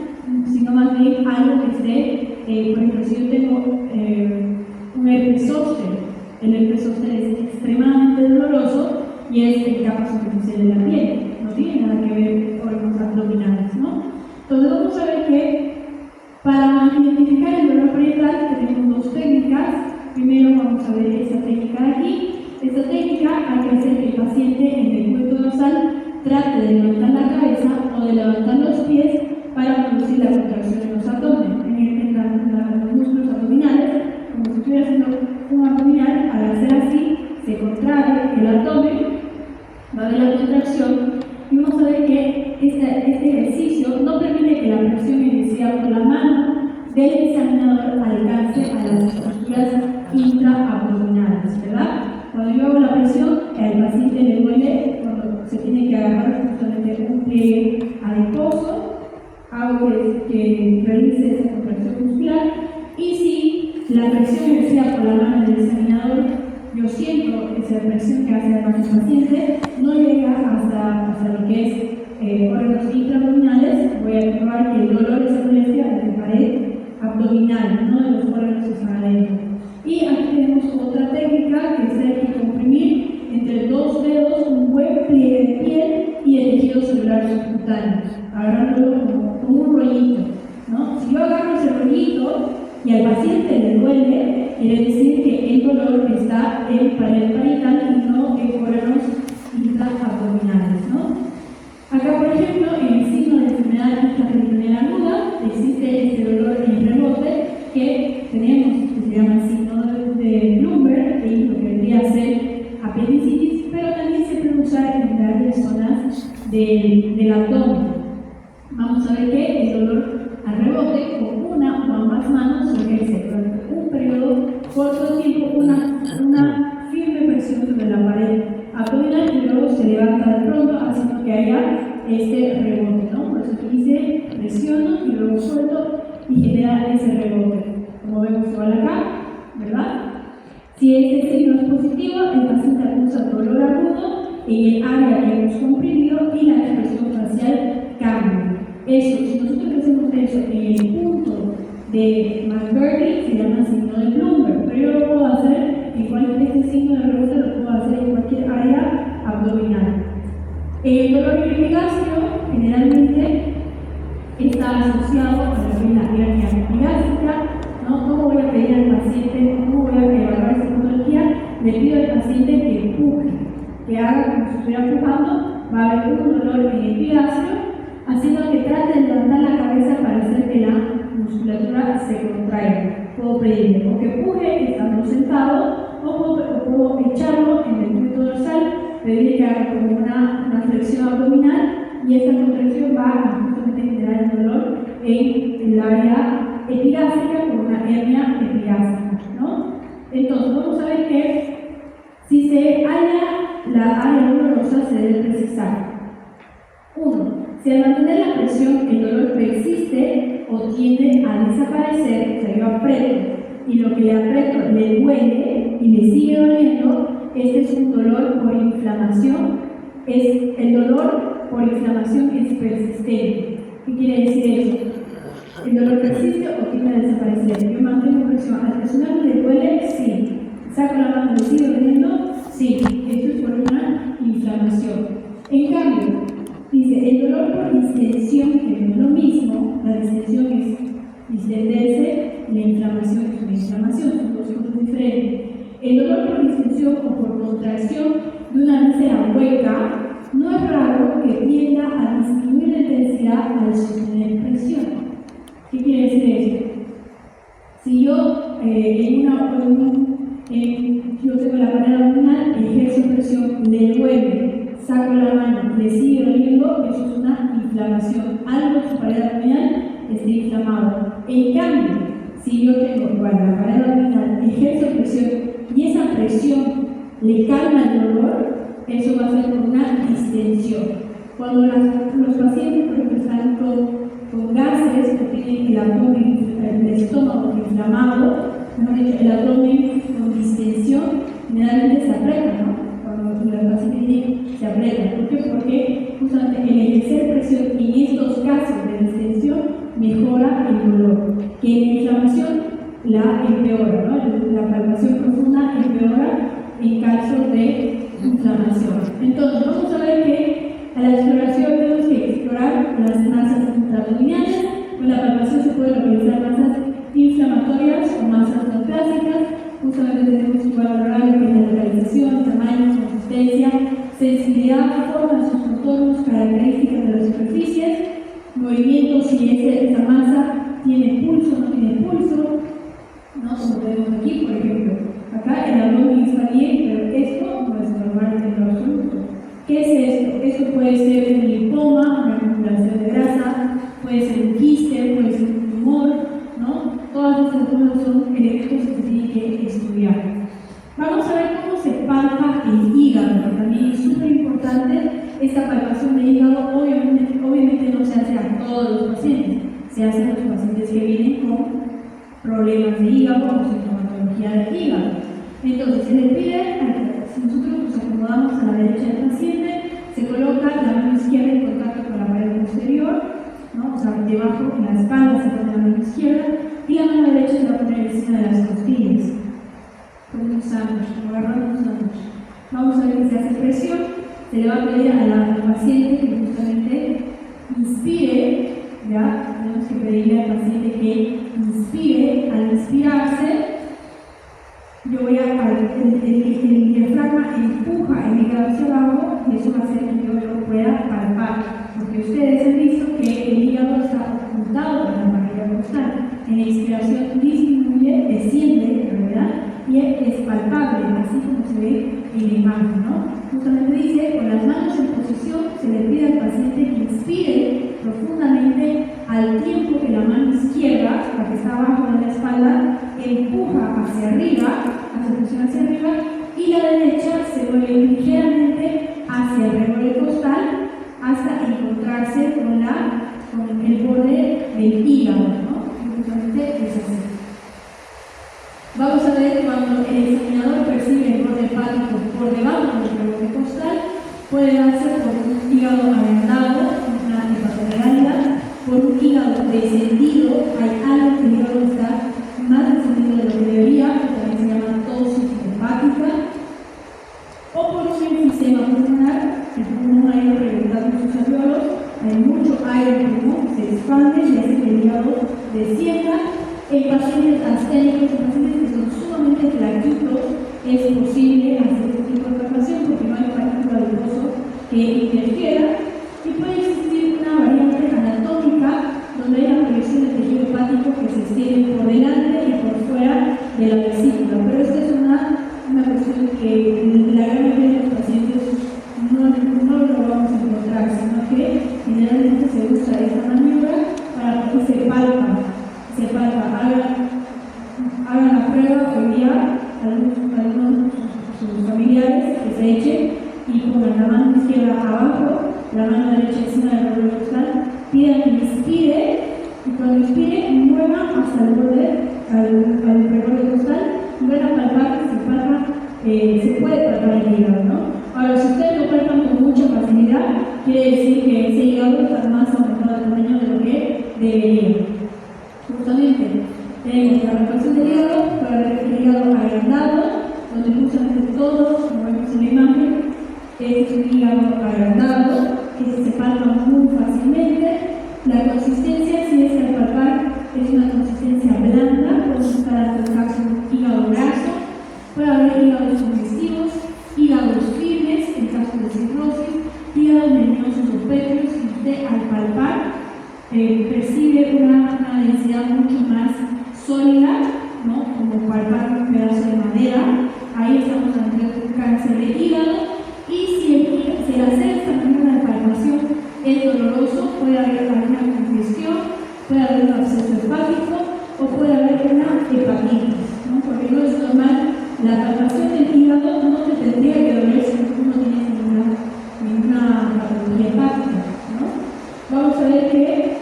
sino más bien algo que esté, por ejemplo, si yo tengo un herpes zóster, el herpes zóster es extremadamente doloroso y es en capa superficial de la piel, no tiene nada que ver con órganos abdominales, ¿no? Entonces vamos a ver que para identificar el dolor parietal tenemos dos técnicas. Primero vamos a ver esta técnica de aquí. Esta técnica hay que hacer que el paciente en el cuello dorsal trate de levantar la cabeza o de levantar los pies para producir la contracción de los abdomen, en los músculos abdominales, como si estuviera haciendo un abdominal. Al hacer así, se contrae el abdomen, va a haber la contracción, y vamos a ver que este ejercicio no permite que la presión ejercida por la mano del examinador alcance a las estructuras intraabdominales, ¿verdad? Cuando yo hago la presión, al paciente le duele cuando se tiene que agarrar justamente un pliegue adiposo, hago que realice esa contracción muscular, y si la presión ejercida por la mano del examinador, yo siento esa presión que hace el paciente, no llega hasta lo que es órganos intraabdominales, voy a comprobar que el dolor es molestia de la pared abdominal, no de los órganos que están adentro. Y aquí tenemos otra técnica que es hay que comprimir entre dos dedos un buen pliegue de piel y el tejido celular subcutáneo, agarrándolo como un rollito, ¿no? Si yo agarro ese rollito y al paciente le duele, quiere decir que el dolor está en pared parietal y no en órganos intraabdominales, ¿no? Acá, por ejemplo, en el signo de enfermedad intraperitoneal aguda, existe este dolor en rebote que tenemos, que se llama el signo de Bloomberg, y lo que vendría a ser apendicitis, pero también se puede usar en varias zonas del abdomen. Vamos a ver que el dolor al rebote con una o ambas manos se ejerce durante y genera ese rebote. Como vemos igual acá, ¿verdad? Si este signo es positivo, el paciente acusa dolor agudo en el área que hemos comprimido y la expresión facial cambia. Eso, si nosotros hacemos eso en el punto de McBurney, se llama signo de Bloomberg, pero yo lo puedo hacer igual, este signo de rebote lo puedo hacer en cualquier área abdominal. El dolor epigastrio generalmente está asociado a la hernia epigástrica. ¿Cómo voy a pedir al paciente, cómo voy a evaluar esa patología? Le pido al paciente que empuje, que haga como si estuviera empujando, va a haber un dolor en el epigastrio, haciendo que trate de levantar la cabeza para hacer que la musculatura se contraiga. Puedo pedirle o que empuje estando sentado, o puedo echarlo en el punto dorsal, pedirle que haga como una flexión abdominal, y esta contracción va a justamente generar el dolor en el área epigástrica con una hernia epigástrica, ¿no? Entonces, vamos a ver que si se halla la área dolorosa, se debe precisar. 1. Si al mantener la presión el dolor persiste o tiende a desaparecer, o sea, yo aprieto y lo que le aprieto le duele y le sigue doliendo, este es un dolor por inflamación. El dolor por inflamación es persistente. ¿Qué quiere decir eso? ¿El dolor persiste o tiende a desaparecer? Yo mantengo presión. ¿Al presionar le duele? Sí. ¿Saco la mano? ¿Le sigue doliendo? Sí. Esto es por una inflamación. En cambio, dice, el dolor por distensión, que no es lo mismo, la distensión es distenderse, la inflamación es una inflamación, son dos cosas diferentes. El dolor por distensión o por contracción de una víscera hueca no es raro que tienda a disminuir la intensidad al sostener presión. ¿Qué quiere decir eso? Si yo yo tengo la pared abdominal, ejerzo presión, le duele, saco la mano, le sigue doliendo, eso es una inflamación. Algo en su pared abdominal está inflamado. En cambio, si yo tengo igual la pared abdominal, ejerzo presión y esa presión le calma el dolor, eso va a ser por una distensión. Cuando los pacientes, por ejemplo, están con gases o tienen el abdomen, el estómago inflamado, el abdomen con distensión, generalmente se aprieta, ¿no? Cuando el paciente se aprieta. ¿Por qué? Porque justamente el ejercer presión en estos casos de distensión mejora el dolor, que en la inflamación la empeora, ¿no? La palpación profunda empeora en casos de inflamación. Entonces, vamos a ver que a la exploración tenemos que explorar las masas intraabdominales. Con la palpación se pueden localizar masas inflamatorias o masas neoplásicas. Justamente tenemos que valorar lo que es la localización, tamaño, consistencia, sensibilidad, forma de sus contornos, características de las superficies, movimiento, si esa masa tiene pulso o no tiene pulso, ¿no? Como vemos aquí, por ejemplo. Acá el abdomen está bien, pero esto no es normal en lo absoluto. ¿Qué es esto? Esto puede ser un linfoma, una acumulación de grasa, puede ser un quiste, puede ser un tumor, ¿no? Todas estas cosas son elementos que se tienen que estudiar. Vamos a ver cómo se palpa el hígado, que también es súper importante. Esta palpación de hígado obviamente no se hace a todos los pacientes, se hace a los pacientes que vienen con problemas de hígado o sintomatología del hígado. Entonces, se le pide, si nosotros nos acomodamos a la derecha del paciente, se coloca la mano izquierda en contacto con la pared posterior, ¿no? O sea, debajo en la espalda se pone la mano izquierda y la mano derecha se va a poner encima de las costillas, como un sándwich, como agarrando un sándwich. Vamos a ver que se hace presión, se le va a pedir al paciente que justamente inspire, ¿ya? Tenemos que pedirle al paciente que inspire. Al inspirarse, yo voy el diafragma empuja el hígado hacia abajo y eso va a hacer que yo lo pueda palpar, porque ustedes han visto que el hígado está ocultado en la barriga costal. En la inspiración disminuye, desciende, ¿verdad? Y es palpable, así como se ve en la imagen, ¿no? Justamente dice, con las manos en posición, se le pide al paciente que inspire profundamente al tiempo que la mano izquierda, la que está abajo de la espalda, empuja hacia arriba, hace presión hacia arriba, y la derecha se mueve ligeramente hacia el rebordo costal hasta encontrarse con el borde del hígado, ¿no? puede darse por un hígado agrandado, una hepatomegalia, por un hígado descendido. Hay algo que el hígado está más descendido de lo que debería, que también se llama tosis hepática, o por un enfisema pulmonar. El pulmón ha ido reventando sus alveolos, hay mucho aire en el pulmón, se expande y hace que el hígado descienda. En pacientes asténicos, en pacientes que son sumamente flaquitos, es posible hacer este tipo de palpación porque no hay partícula adiposo que interfiera, y puede existir una variante anatómica donde hay una proyección de tejido hepático que se extiende por delante y por fuera de la vesícula, pero esta es una cuestión que la gran mayoría de los pacientes no lo vamos a encontrar, sino que generalmente se usa esta maniobra para que se palpa. Hagan la prueba hoy día, algunos sus familiares que se echen y pongan la mano izquierda abajo, la mano derecha encima del borde costal, pidan que inspire y cuando inspire muevan hasta el borde, al reborde costal y van a palpar que se puede palpar el hígado, ¿no? Ahora, si ustedes lo palpan con mucha facilidad, quiere decir que ese hígado está más aumentado de tamaño de lo que debería. Justamente, tenemos la palpación del hígado, para ver el hígado agrandado, donde justamente todos, como vemos en la imagen, es un hígado agrandado, que se palpa muy fácilmente. La consistencia, si es que al palpar, es una consistencia blanda, podemos estar ante el caso de un hígado graso, puede haber hígados congestivos, hígados firmes, en caso de cirrosis, hígados leñosos o pétreos, y usted al palpar percibe una densidad mucho más sólida, ¿no? Como palpar un pedazo de madera. Ahí estamos ante un cáncer de hígado, y si el hacer esta manera de palpación es doloroso, puede haber alguna congestión, puede haber un absceso hepático o puede haber una hepatitis, ¿no? Porque no es normal, la palpación del hígado no te tendría que doler si tú no tienes ninguna patología hepática, ¿no? Vamos a ver que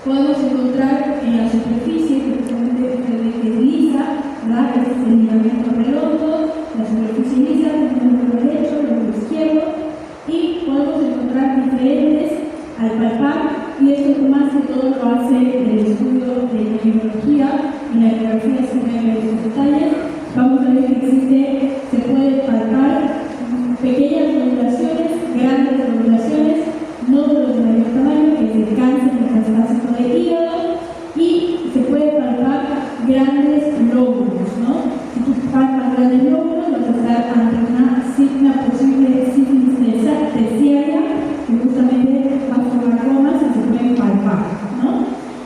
podemos encontrar en la superficie, que es lisa, ¿verdad? Este es el ligamento redondo, la superficie lisa, el lóbulo derecho, el lóbulo izquierdo, y podemos encontrar diferentes al palpar, y esto más que todo lo hace el estudio de la neurología. En la ecografía se pueden ver los detalles. Vamos a ver que se puede palpar pequeñas nodulaciones, grandes nodulaciones, nódulos de mayor tamaño, que es el cáncer metastásico de hígado, y se puede palpar grandes lóbulos, ¿no? Si tú palpas grandes lóbulos, vas a estar ante una posible sífilis terciaria, que justamente va a formar gomas y se pueden palpar, ¿no?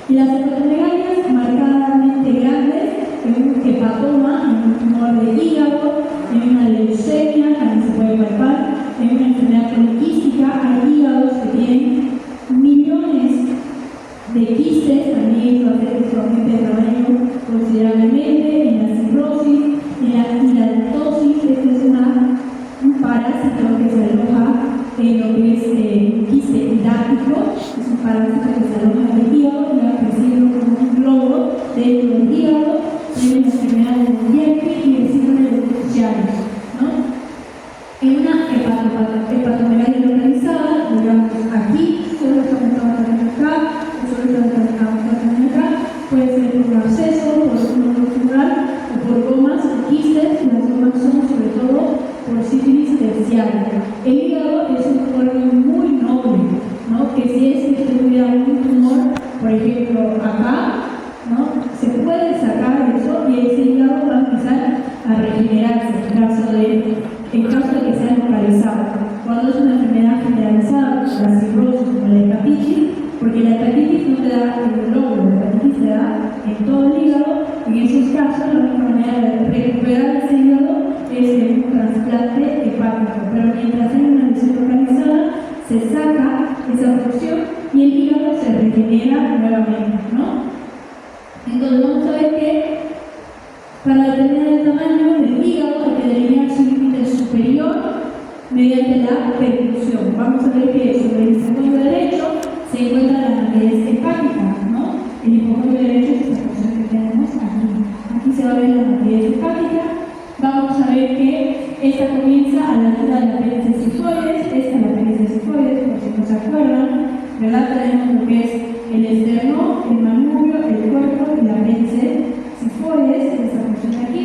Y las hepatomegalías marcadamente grandes, en un hepatoma, en un tumor de hígado, en una leucemia, también se puede palpar, en una enfermedad poliquística. Hay hígados que tienen millones de quistes, también va a hacer que su aumente de tamaño considerablemente, en la cirrosis, en la hilaltosis. Este es un parásito que se aloja en lo que es el quiste hidático, es un parásito que se aloja en el hígado y va creciendo como un globo dentro del hígado. Tiene una enfermedad del diente y el síndrome de los Chagas, ¿no? En una hepatomegalia localizada, digamos aquí, solo estamos trabajando acá, solo estamos trabajando acá, puede ser por un absceso, por un nódulo tumoral o por gomas o quistes. Las gomas son sobre todo por sífilis terciaria. El hígado es un órgano muy noble, ¿no? Que si es que tuviera un tumor, por ejemplo, acá, ¿no? Se puede sacar eso y ese hígado va a empezar a regenerarse en caso de que sea localizado. Cuando es una enfermedad generalizada, la cirrosis o la hepatitis, porque la hepatitis no te da en el lóbulo, la hepatitis te da en todo el hígado, y en esos casos la única manera de recuperar ese hígado es en un trasplante hepático, pero mientras hay una lesión localizada, se saca esa porción y el hígado se regenera nuevamente, ¿no? Entonces vamos a ver que para determinar el tamaño del hígado hay que delinear su límite superior mediante la percusión. Vamos a ver que sobre el hipocondrio derecho se encuentra la matriz hepática, ¿no? El hipocondrio derecho es esta porción que tenemos aquí. Aquí se va a ver la matriz hepática. Vamos a ver que Esta comienza a la altura de la apéndice sifoides, esta es la apéndice sifoides, por si no se acuerdan, ¿verdad? Tenemos lo que es el esterno, el manubrio, el cuerpo y la apéndice sifoides, esta porción de aquí.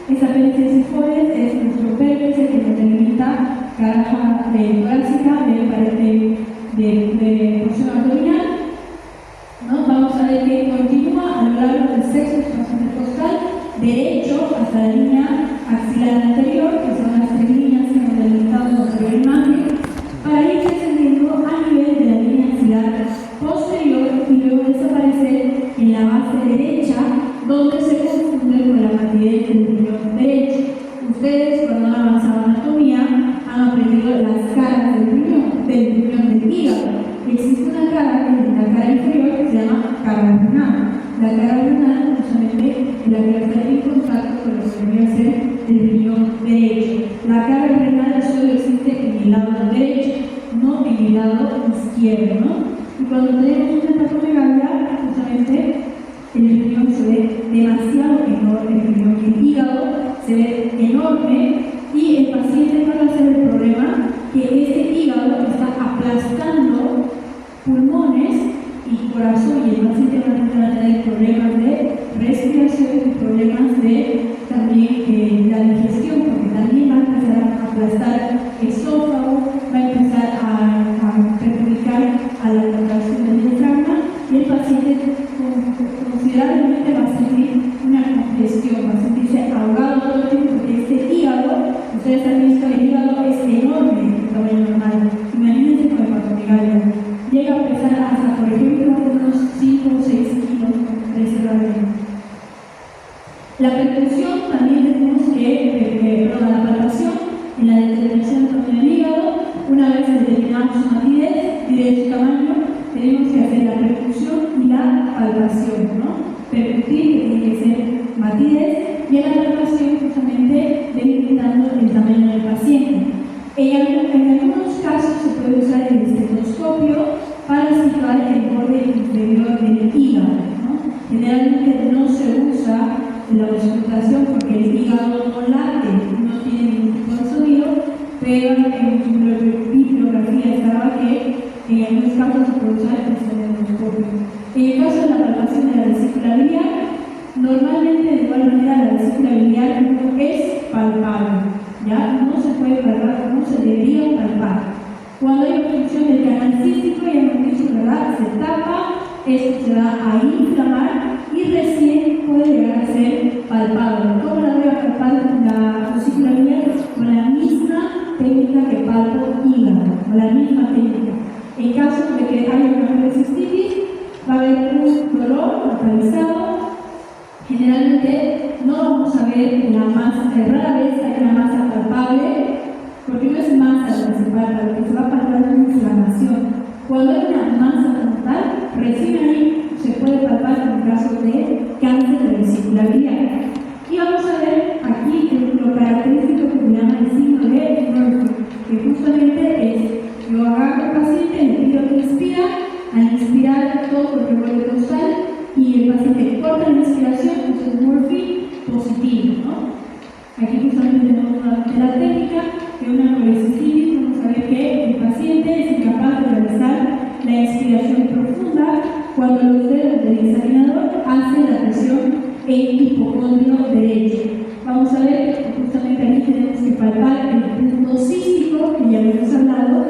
Esta apéndice sifoides es nuestro vértice que nos delimita caraja torácica de pared de porción abdominal, ¿no? Vamos a ver que continúa a lo largo del sexto espacio intercostal derecho hasta la línea axilar anterior, que son las tres líneas que hemos delimitado en nuestra imagen, para ir descendiendo a nivel de la línea axilar posterior y luego desaparecer en la base derecha, donde se confunde con la matidez del riñón derecho. Ustedes, cuando han avanzado en anatomía, han aprendido las caras del riñón del hígado. Existe una cara, que es la cara inferior, que se llama cara renal. La cara renal justamente es la que va a estar en contacto con lo que debería ser el riñón derecho. La cara renal solo existe en el lado derecho, no en el lado izquierdo, ¿no? Y cuando tenemos una hepatomegalia, justamente el riñón se ve demasiado enorme, el hígado se ve enorme y el paciente va a ser el problema que este hígado está aplastando pulmones y corazón, y el paciente va a tener problemas de respiración y problemas de también la digestión, porque también va a empezar a aplastar esófago, va a empezar a perjudicar a la contracción del diafragma y el paciente considerablemente va a sentir una congestión, va a sentirse ahogado todo el tiempo, porque este hígado, ustedes han visto, el hígado es enorme en tamaño normal. Imagínense con hepatomegalia. Llega a pesar hasta, por ejemplo, unos 5 o 6 kilos preservadamente. La percusión también tenemos que, la palpación en la determinación también del hígado. Una vez determinamos su matidez y de su tamaño, tenemos que hacer la percusión y la palpación, ¿no? Percutir, que tiene que ser matidez, y en la palpación justamente delimitando el tamaño del paciente. En algunos casos se puede usar el estetoscopio para situar el borde inferior del hígado, ¿no? Generalmente no se usa la auscultación porque el hígado no late, no tiene ningún tipo de sonido, pero en bibliografía estaba que en algunos casos se puede usar el estetoscopio. En el caso de la palpación de la vesícula biliar, normalmente de igual manera la vesícula biliar no es palpable. ¿Ya? No se puede palpar, no se debería palpar. Cuando hay obstrucción del canal cístico, ya hemos dicho, ¿verdad? Se tapa, esto se va a inflamar y recién puede llegar a ser palpado. ¿Cómo la voy a palpar la vesícula biliar? Con la misma técnica que palpo hígado, con la misma técnica. En caso de que haya una colecistitis, va a haber un dolor localizado. Generalmente no vamos a ver la masa, rara vez hay una masa palpable, porque no es masa lo que se palpa, lo que se va a palpar es una inflamación. Cuando hay una masa total, recién ahí se puede palpar en caso de cáncer de vesícula biliar. Y vamos a ver aquí lo característico que se llama el signo de Murphy, que justamente es: yo agarro al paciente, le pido que inspira, al inspirar todo el revuelo costal, y el paciente corta la inspiración, es un Murphy positivo, ¿no? Aquí justamente tenemos la técnica de una colecistitis. Vamos a ver que el paciente es incapaz de realizar la inspiración profunda cuando los dedos del examinador hacen la presión en hipocondrio derecho. Vamos a ver que justamente aquí tenemos que palpar el punto cístico, que ya hemos hablado.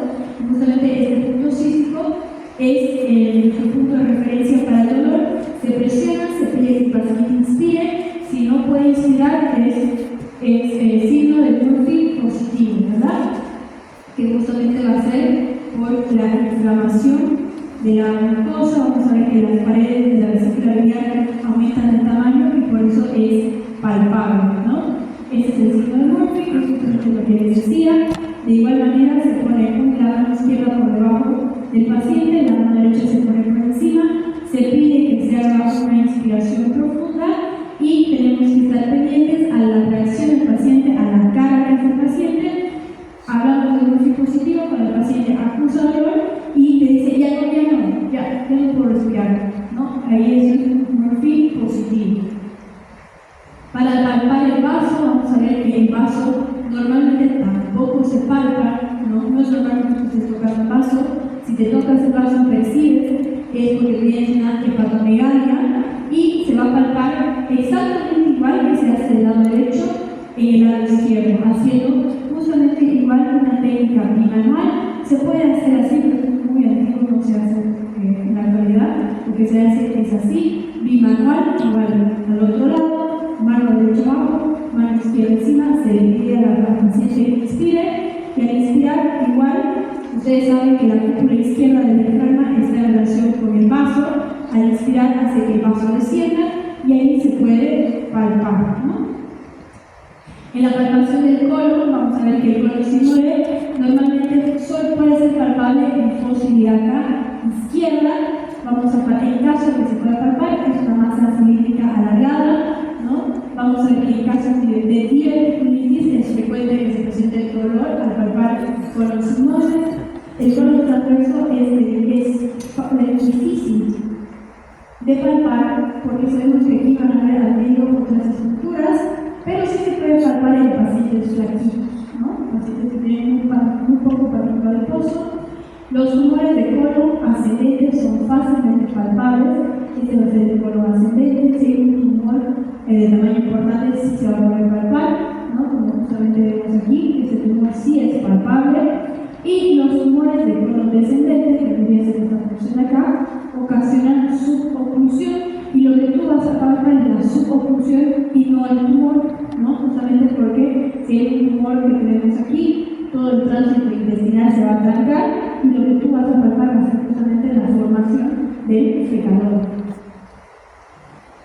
Justamente este punto cístico es nuestro punto de referencia para el dolor. Se presiona, se pide que el paciente inspire. Si no puede inspirar, es signo de Murphy positivo, ¿verdad? Que justamente va a ser por la inflamación de la mucosa. Vamos a ver que las paredes de la vesícula biliar aumentan de tamaño y por eso es palpable, ¿no? Este es el signo de Murphy, que es justamente lo que les decía. De igual manera se pone la mano izquierda por debajo del paciente, la mano derecha se pone por encima, se pide que se haga una inspiración profunda y tenemos que estar pendientes a la reacción del paciente, a la cara del paciente. Hablamos de Murphy positivo cuando el paciente acusa dolor y te dice ya no puedo respirar, ¿no? Ahí es un Murphy positivo. Para palpar el vaso, vamos a ver que el vaso no Normalmente tampoco se palpa, no es normal que tú estés tocando un vaso. Si te tocas el vaso percibes que es porque tienes una hepatomegalia y se va a palpar exactamente igual que se hace del lado derecho en el lado izquierdo, haciendo justamente igual una técnica bimanual. Se puede hacer así, pero es muy antiguo, no se hace en la actualidad. Lo que se hace es así, bimanual, igual al otro lado, mano derecha abajo, mano izquierda encima, se le pide a la paciente que inspire, y al inspirar igual, ustedes saben que la cúpula izquierda del diafragma está en relación con el vaso. Al inspirar hace que el vaso descienda y ahí se puede palpar, ¿no? En la palpación del colon, vamos a ver que el colon se mueve. Normalmente solo puede ser palpable en fosa ilíaca izquierda. Vamos a palpar, en caso de que se pueda palpar, es una masa cilíndrica alargada, ¿no? Vamos a ver que en caso de diverticulitis es frecuente que se presente el dolor al palpar el colon se mueve. El colon transverso es difícil de palpar porque sabemos que aquí van a haber al medio otras estructuras, pero sí se puede palpar en pacientes flaquitos, ¿no? Pacientes que tienen muy poco pánico adiposo. Los tumores de colon ascendente son fácilmente palpables. Este va a ser el colon ascendente. Si hay un tumor de tamaño importante, sí se va a poder palpar, ¿no? Como justamente vemos aquí, este tumor sí es palpable. Y los tumores de colon descendente, que debería ser esta función acá, ocasionan suboclusión, y lo que tú vas a palpar es la suboclusión y no el tumor, ¿no? Justamente porque si hay un tumor que tenemos aquí, todo el tránsito intestinal se va a trancar y lo que tú vas a palpar va a ser justamente la formación del fecalor.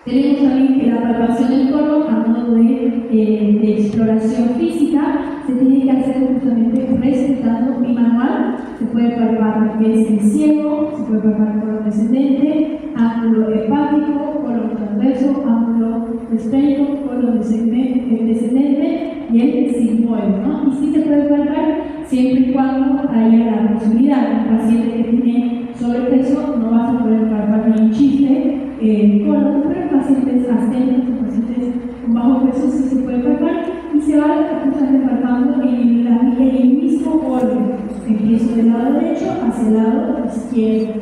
Tenemos también que la palpación del colon, a modo de exploración física, se tiene que hacer justamente respetando bimanual. Se puede palpar lo que es el ciego, se puede palpar colon descendente, ángulo hepático, colon transverso, ángulo esférico, colon descendente y el sigmoide, ¿no? Y sí se puede palpar siempre y cuando haya la posibilidad. Un paciente que tiene sobrepeso no vas a poder palpar ni un chifle colon, pero en pacientes ascénicos o pacientes con bajo peso sí se puede palpar y se va justamente palpando en el mismo orden. Empiezo del lado derecho hacia el lado izquierdo.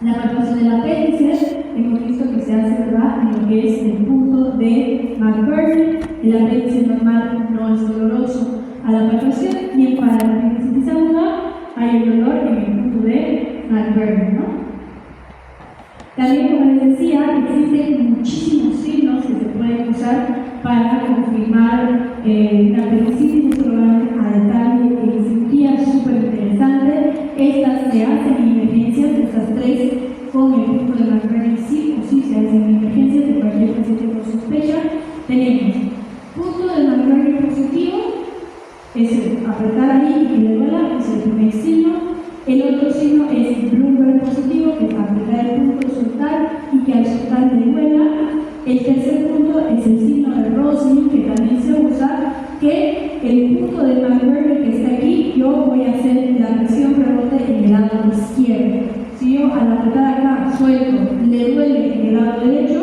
La palpación del apéndice, hemos visto que se hace, ¿verdad?, en lo que es el punto de McBurney. El apéndice normal no es doloroso a la palpación, y para la apendicitis aguda hay el dolor en el punto de McBurney, ¿no? También, como les decía, existen muchísimos signos que se pueden usar para confirmar la apendicitis. Esto lo van a ver a detalle en cirugía, súper interesante. Estas se hacen en emergencias, estas tres con el punto de McBurney sí o sí se hacen en emergencias de cualquier paciente con sospecha. Tenemos punto de McBurney positivo, es apretar ahí y que le duela, es el primer signo. El otro signo es Bloomberg positivo, que es apretar el punto, soltar y que al soltar le duela. El tercer punto es el signo de Roslin, que también se usa, que el punto de McBurney que está aquí, yo voy a hacer la presión rebote en el lado izquierdo. Si yo al apretar acá suelto, le duele en el lado derecho,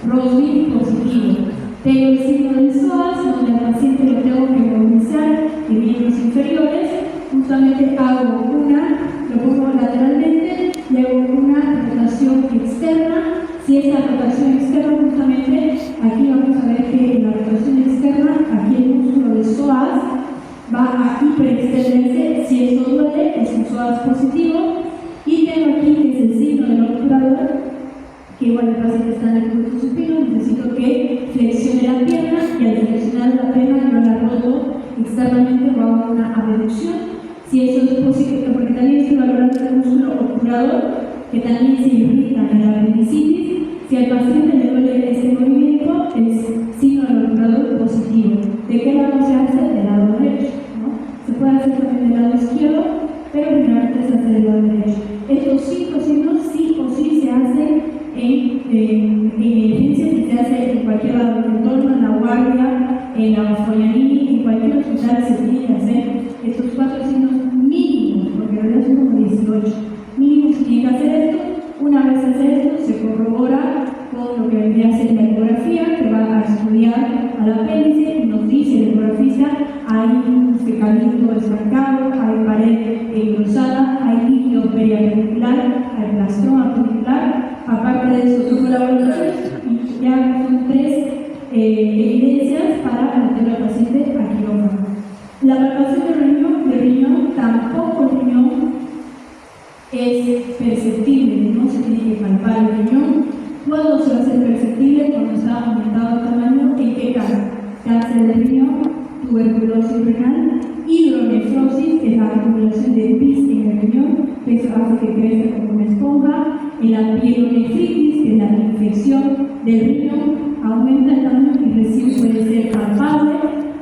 Roslin positivo. Tengo el signo del psoas, donde al paciente lo tengo que movilizar en miembros inferiores. Justamente hago lo pongo lateralmente y hago una rotación externa. Si esta rotación externa, justamente aquí vamos a ver que en la rotación externa, aquí el músculo de psoas va a hiperextenderse. Si esto duele, es un psoas positivo. Y tengo aquí que es el signo del obturador, que igual el paciente está en el glúteo supino, necesito que flexione la pierna, y al flexionar la pierna yo la roto externamente o hago una abducción. Si eso es posible, porque también estoy valorando el músculo obturador, que también se irrita en la apendicitis. Si al paciente le duele este movimiento, es signo del obturador positivo. ¿De qué lado se hace? Del lado derecho, ¿no? Se puede hacer también del lado izquierdo, pero generalmente se hace del lado derecho. Estos 5 signos sí o sí se hacen en emergencias, y se hace en cualquier lado del entorno, en la guardia, en la Mastroianni, en cualquier hospital se tiene que hacer estos 4 signos mínimos, porque en realidad son como 18 mínimos. Se tiene que hacer esto. Una vez hace esto, se corrobora con lo que vendría a ser la ecografía, que va a estudiar al apéndice y nos dice el ecografista superficie hay un fecalito estancado, hay pared engrosada, hay líquido periauricular, hay plastón auricular. Aparte de eso, otros laboratorios, y ya son 3 evidencias para meter al paciente a quirófano. La palpación de riñón, tampoco el riñón es perceptible, no se tiene que palpar el riñón. ¿Cuándo se va a hacer perceptible? Cuando está aumentado el tamaño. ¿En qué caso? Cáncer de riñón, tuberculosis renal, hidronefrosis, que es la acumulación de pis en el riñón, que eso hace que crezca como una esponja, en la pielonefritis, que es la infección del riñón, aumenta el tamaño y recién puede ser palpable,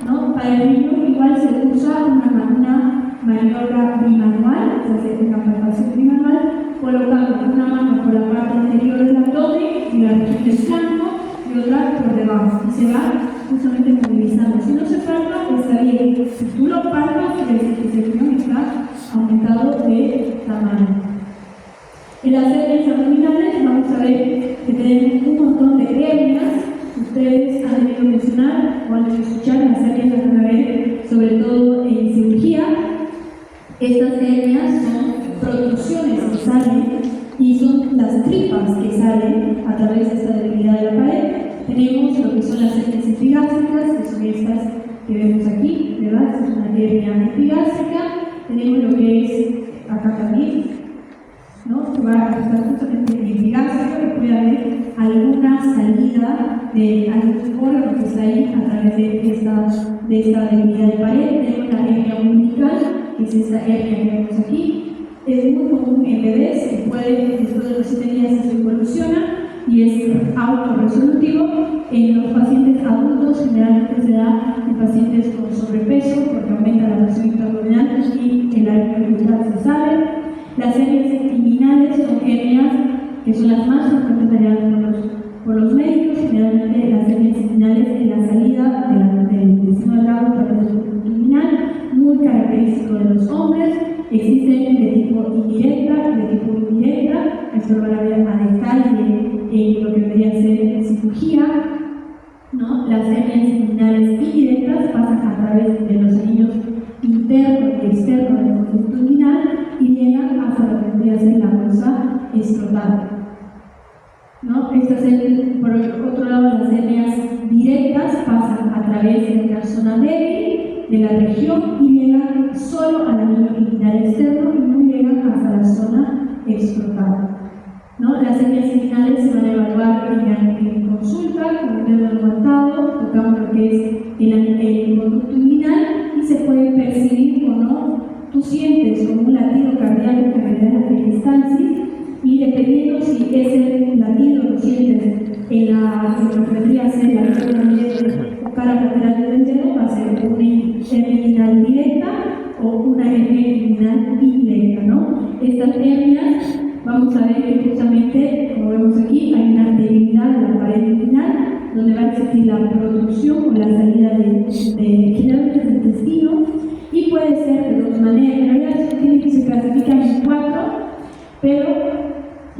¿no? Para el riñón igual se usa una maniobra bimanual, se hace una palpación bimanual, colocando una mano por la parte anterior del abdomen y la región del flanco y otra por debajo, y se va justamente movilizando. Si no se palpa, está bien. Si tú lo palpas, quiere decir que ese riñón está aumentado de tamaño. En las hernias abdominales vamos a ver que tenemos un montón de hernias. Ustedes han debido mencionar o han debido escuchar, las hernias las van a ver sobre todo en cirugía. Estas hernias son protrusiones que salen y son las tripas que salen a través de esta debilidad de la pared. Tenemos lo que son las hernias epigásticas, que son estas que vemos aquí, ¿verdad? Esta es una hernia epigástrica. Tenemos lo que es acá también, ¿no? Que va a estar justamente epigástrico y puede haber alguna salida de algún órgano que está ahí a través de esta debilidad de pared. Tenemos la hernia umbilical, que es esta hernia que vemos aquí. Es muy común en bebés, que puede, después de los 7 días se evoluciona y es autorresolutivo. En los pacientes adultos generalmente se da en pacientes con sobrepeso porque aumenta la presión intraabdominal y el aire abdominal se sale. Las hernias inguinales son hernias que son las más frecuentes por los médicos, generalmente las hernias inguinales en la salida del intestino delgado para el ducto inguinal, muy característico de los hombres. Existen de tipo indirecta y de tipo indirecta. Esto lo van a ver a detalle en lo que debería ser cirugía, ¿no? Las hernias inguinales indirectas pasan a través de los anillos interno y externo del conducto inguinal y llegan hasta lo que debería ser la bolsa escrotal, ¿no? Por otro lado, las hernias directas pasan a través de la zona débil de la región y llegan solo al anillo inguinal externo y no llegan hasta la zona escrotal, ¿no? Las hernias inguinales se van a evaluar en consulta con un dedo levantado, tocamos lo que es el conducto inguinal y se puede percibir o no. Tú sientes como un latido cardíaco que me da la peristalsis y dependiendo si ese latido lo sientes en lo que vendría a ser la zona o cara lateral del dedo, va a ser una hernia inguinal directa o una hernia inguinal indirecta, ¿no? Estas hernias, vamos a ver que justamente, como vemos aquí, hay una debilidad de la pared inguinal, donde va a existir la producción o la salida generalmente del intestino, y puede ser de 2 maneras. En realidad se clasifican en 4, pero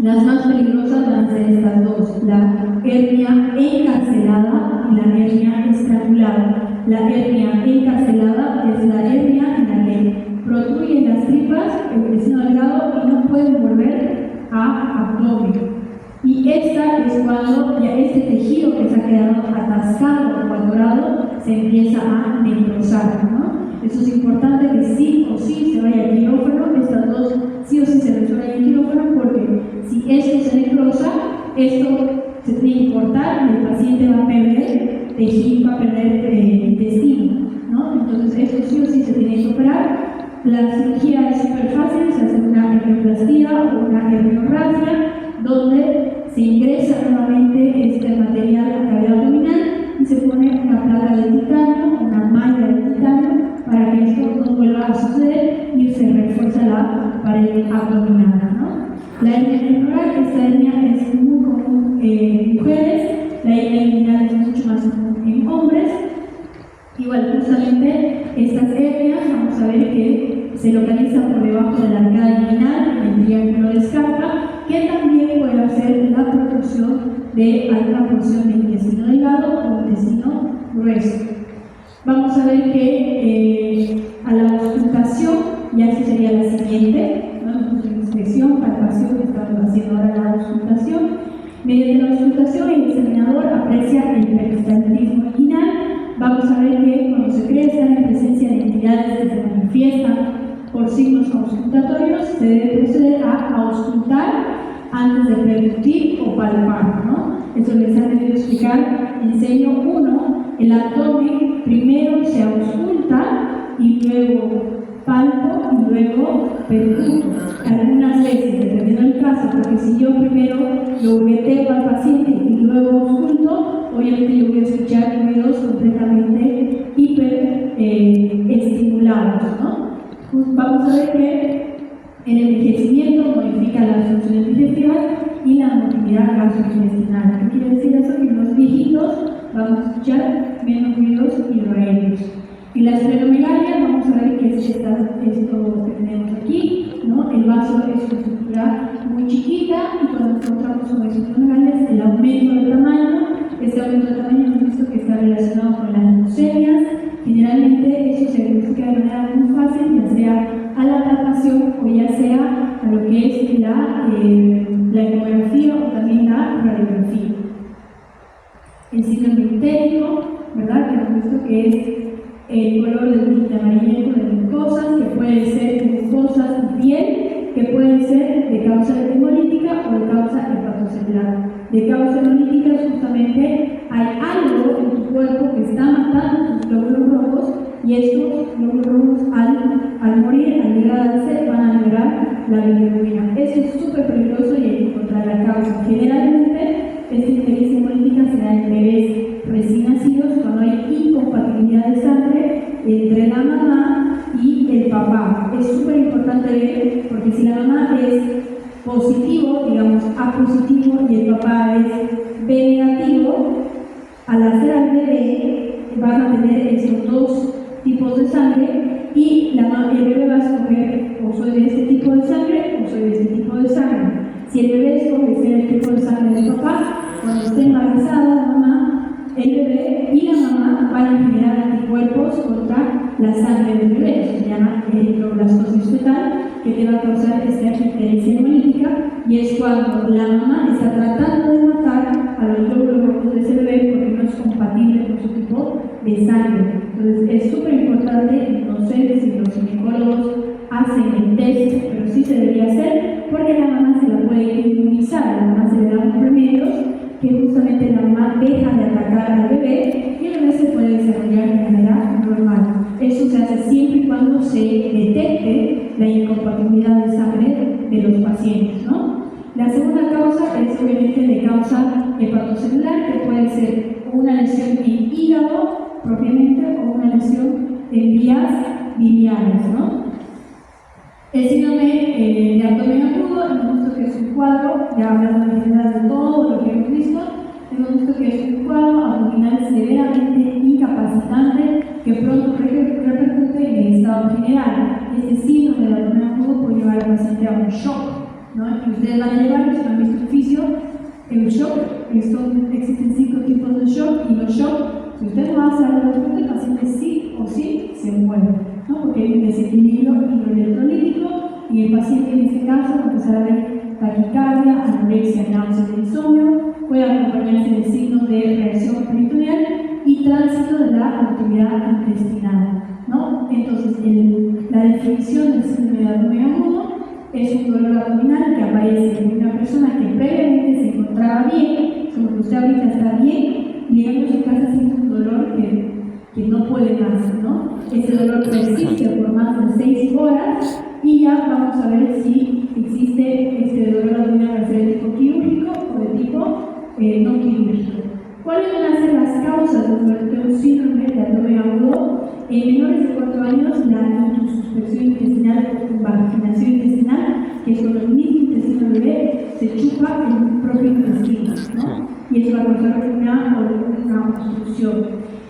las más peligrosas van a ser estas 2, la hernia encarcelada y la hernia estrangulada. La hernia encarcelada es la hernia en la que protruyen las tripas, el intestino delgado, y no pueden volver a abdomen. Y esta es cuando ya este tejido que se ha quedado atascado o atorado se empieza a necrosar, ¿no? Eso es importante que sí o sí se vaya al quirófano. Estas 2 sí o sí se resuelven en quirófano, porque si esto se necrosa, esto se tiene que cortar y el paciente va a perder tejido, va a perder intestino, ¿no? Entonces esto sí o sí se tiene que operar. La cirugía es súper fácil, se hace una hernioplastia o una herniorragia, donde se ingresa nuevamente este material a la cavidad abdominal y se pone una placa de titanio, una malla de titanio, para que esto no vuelva a suceder y se refuerza la pared abdominal, ¿no? La hernia neural, esta hernia es muy común en mujeres, la hernia inguinal es mucho más común en hombres. Igual, justamente estas hernias, vamos a ver que se localizan por debajo de la arcada inguinal, en el triángulo de Scarpa, que también puede hacer la protrusión de alguna porción del intestino delgado o intestino grueso. Vamos a ver que a la auscultación, ya esa sería la siguiente, ¿no? Inspección, palpación, estamos haciendo ahora la auscultación. Mediante la auscultación, el examinador aprecia el peristaltismo inguinal. Vamos a ver que cuando se cree estar en presencia de entidades que se manifiestan por signos auscultatorios, se debe proceder a auscultar antes de percutir o palpar, ¿no? Eso les ha debido explicar. Enseño 1, el abdomen primero se ausculta y luego palpo y luego percuto. Algunas veces, dependiendo del caso, porque si yo primero lo jugueteo al paciente y luego ausculto, obviamente yo voy a escuchar ruidos completamente hiperestimulados, ¿no? Pues vamos a ver que el envejecimiento modifica las funciones digestivas y la motilidad gastrointestinal. ¿Qué quiere decir eso? Que los viejitos vamos a escuchar menos ruidos hidroaéreos. Y la esplenomegalia, vamos a ver que es esto que tenemos aquí, ¿no? El vaso es una estructura muy chiquita y cuando encontramos con esplenomegalia, el aumento de tamaño. Este aumento de tamaño hemos visto que está relacionado con las leucemias. Generalmente eso se identifica de manera muy fácil, ya sea a la palpación o ya sea a lo que es la ecografía o también la radiografía. El síndrome entérico, ¿verdad? Que hemos visto que es el color de amarillento de mucosas, que puede ser mucosas y piel, que pueden ser de causa hemolítica o de causa hepatocelular. De causa hemolítica es justamente hay algo en tu cuerpo que está matando tus glóbulos rojos y estos glóbulos rojos al morir, al llegar al ser, van a liberar la bilirrubina. Eso es súper peligroso y hay que encontrar la causa. Generalmente, esta ictericia hemolítica se da en bebés recién nacidos cuando hay incompatibilidad de sangre entre la mamá y el papá. Es súper importante ver, porque si la mamá es positivo, digamos A positivo, y el papá es B negativo, al hacer al bebé van a tener estos dos tipos de sangre y el bebé va a escoger o soy de este tipo de sangre o soy de este tipo de sangre. Si el bebé escoge ser el tipo de sangre del papá, cuando esté embarazada la mamá, el bebé y la mamá van a generar anticuerpos contra la sangre del bebé. Eso se llama eritroblastosis fetal, que te va a causar esta ictericia hemolítica, y es cuando la mamá está tratando de matar a los glóbulos rojos de ese bebé porque no es compatible con su tipo de sangre. Entonces es súper importante, no sé si los ginecólogos hacen el test, pero sí se debería hacer porque la mamá se la puede inmunizar, a la mamá se le dan remedios que justamente la mamá deja de atacar al bebé y el bebé se puede desarrollar de manera normal. Eso se hace siempre y cuando se detecte la incompatibilidad de sangre de los pacientes, ¿no? La segunda causa es obviamente de causa hepatocelular, que puede ser una lesión en hígado propiamente o una lesión en vías biliares, ¿no? El síndrome de abdomen agudo, hemos visto que es un cuadro, ya hablando en general de todo lo que hemos visto, hemos visto que es un cuadro abdominal severamente incapacitante que pronto repercute en el estado general. Este síndrome de abdomen agudo puede llevar al paciente a un shock, ¿no? Y ustedes van a llevar, si no han visto oficio, el shock. Existen 5 tipos de shock y los shock, si usted no hace algo, el paciente sí o sí se muere, ¿no? Porque hay un desequilibrio hidroelectrolítico y el paciente en este caso va a empezar a ver taquicardia, anorexia, náuseas e insomnio, puede acompañarse de signos de reacción peritoneal y tránsito de la actividad intestinal, ¿no? Entonces, la definición del síndrome de abdomen agudo es un dolor abdominal que aparece en una persona que previamente se encontraba bien, como que usted ahorita está bien, y llega a su casa sin un dolor que no puede más, ¿no? Ese dolor persiste por más de 6 horas y ya vamos a ver si existe este dolor abdominal de tipo quirúrgico o de tipo no quirúrgico. ¿Cuáles van a ser las causas de un síndrome de abdomen agudo? En menores de 4 años, la insuspección intestinal o vaginación intestinal, que es cuando el mismo intestino del bebé se chupa en un propio intestino, ¿no? Y eso va a causar una obstrucción.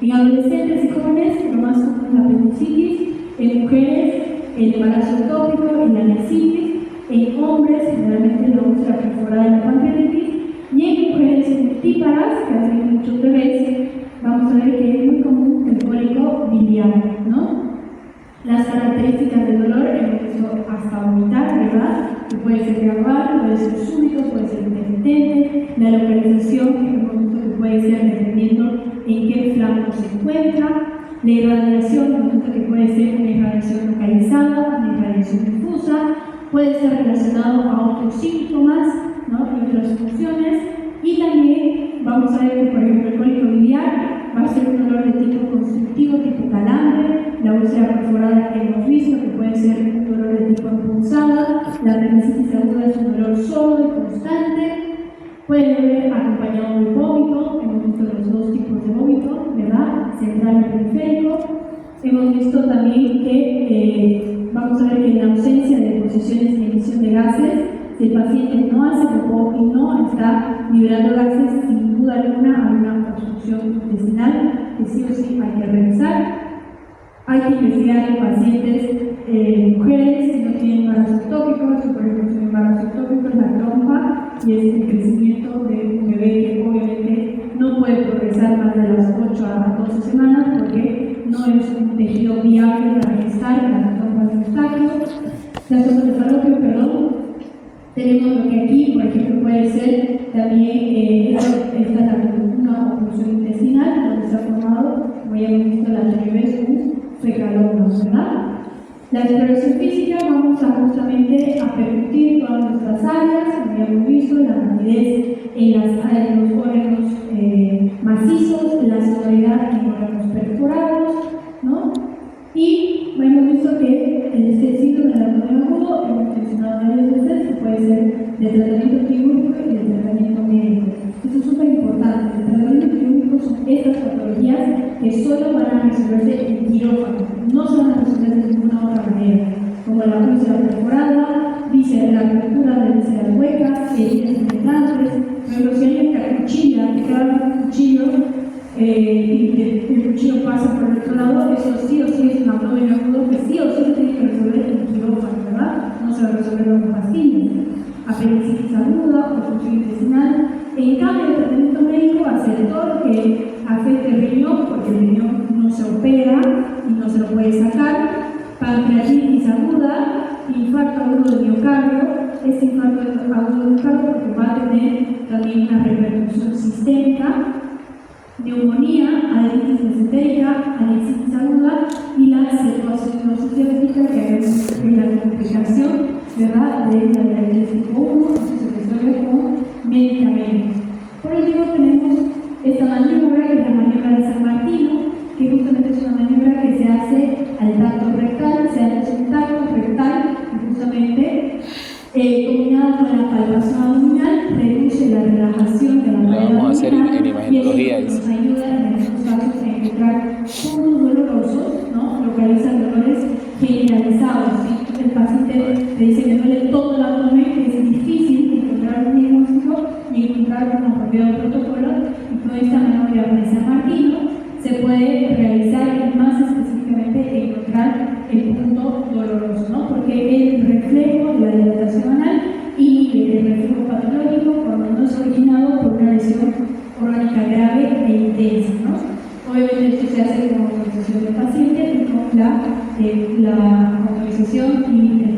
En adolescentes y jóvenes, lo más común es la apendicitis. En mujeres, el embarazo ectópico, la nesitis. En hombres, generalmente la úlcera perforada de la pancreatitis. Y en mujeres multíparas, que hacen muchos bebés, vamos a ver que es muy común el cólico diario, ¿no? Las características del dolor hemos visto hasta vomitar, ¿verdad? Que puede ser gradual, puede ser súbito, puede ser intermitente. La localización que hemos visto que puede ser dependiendo en qué flanco se encuentra. La irradiación, hemos visto que puede ser una irradiación localizada, una irradiación difusa, puede estar relacionado a otros síntomas, ¿no? Y otras funciones. Y también vamos a ver que, por ejemplo, el cólico biliar va a ser un dolor de tipo constrictivo, tipo calambre. La úlcera perforada que hemos visto que puede ser un dolor de tipo punzada. La apendicitis aguda es un dolor solo y constante. Puede haber acompañado de vómito. Hemos visto los dos tipos de vómito, ¿verdad? Central y periférico. Hemos visto también que vamos a ver que en la ausencia de deposiciones y emisión de gases, si el paciente no hace popó y no está liberando gases, sin duda alguna hay una obstrucción intestinal que sí o sí hay que revisar. Hay que investigar en pacientes, mujeres que no tienen embarazo ectópico. Si por ejemplo es un embarazo ectópico es la trompa y es el crecimiento de un bebé que obviamente no puede progresar más de las 8 a 12 semanas porque no es un tejido viable para gestar la trompa de Eustaquio. La sonda de falopio, perdón. Tenemos lo que aquí, por ejemplo, puede ser también una oclusión intestinal, donde se ha formado, como ya hemos visto la anterior vez, un fecaloma, ¿verdad? La exploración física vamos a justamente a percutir todas nuestras áreas, como ya hemos visto, la rapidez en los órganos macizos, la sonoridad en órganos perforados, ¿no? Y hemos visto que este síndrome del abdomen agudo, hemos mencionado varias veces, que puede ser de tratamiento quirúrgico y de tratamiento médico. Esto es súper importante. El tratamiento quirúrgico son estas patologías que solo van a resolverse en quirófano, no se van a resolver de ninguna otra manera, como la úlcera perforada, la ruptura de vísceras huecas, heridas penetrantes. Pero si alguien te acuchilla, te clava un cuchillo y el cuchillo pasa por el otro lado, eso sí o sí es un abdomen agudo que sí o sí se tiene que resolver en quirófano, ¿verdad? No se va a resolver con pastillas. Apendicitis aguda, obstrucción intestinal. En cambio, el tratamiento médico va a ser todo lo que afecte el riñón, porque el riñón no se opera y no se lo puede sacar. Pancreatitis aguda, infarto agudo del miocardio. Este infarto agudo del miocardio porque va a tener también una repercusión sistémica. Neumonía, adenitis mesentérica, anexiosis aguda y la cetoacidosis diabética, que es la complicación, ¿verdad?, de la diabetes tipo 1, que se resuelve con medicamentos. Por último tenemos esta maniobra, que es la maniobra de San Martino, que justamente es una maniobra que se hace al tacto rectal, se hace un tacto rectal y justamente combinada con la palpación abdominal, reduce la relajación de la pared abdominal y eso nos ayuda en estos casos a encontrar puntos dolorosos, ¿no? Localizar dolores generalizados. Si el paciente te dice que duele todo el abdomen, es difícil encontrar un diagnóstico y encontrar un apropiado protocolo, y con esta maniobra de San Martino se puede realizar y más específicamente encontrar el punto doloroso, ¿no? Porque el reflejo de la dilatación anal inhibe el reflejo patológico cuando no es originado por una lesión orgánica grave e intensa, ¿no? Obviamente esto se hace con autorización del paciente y con la autorización y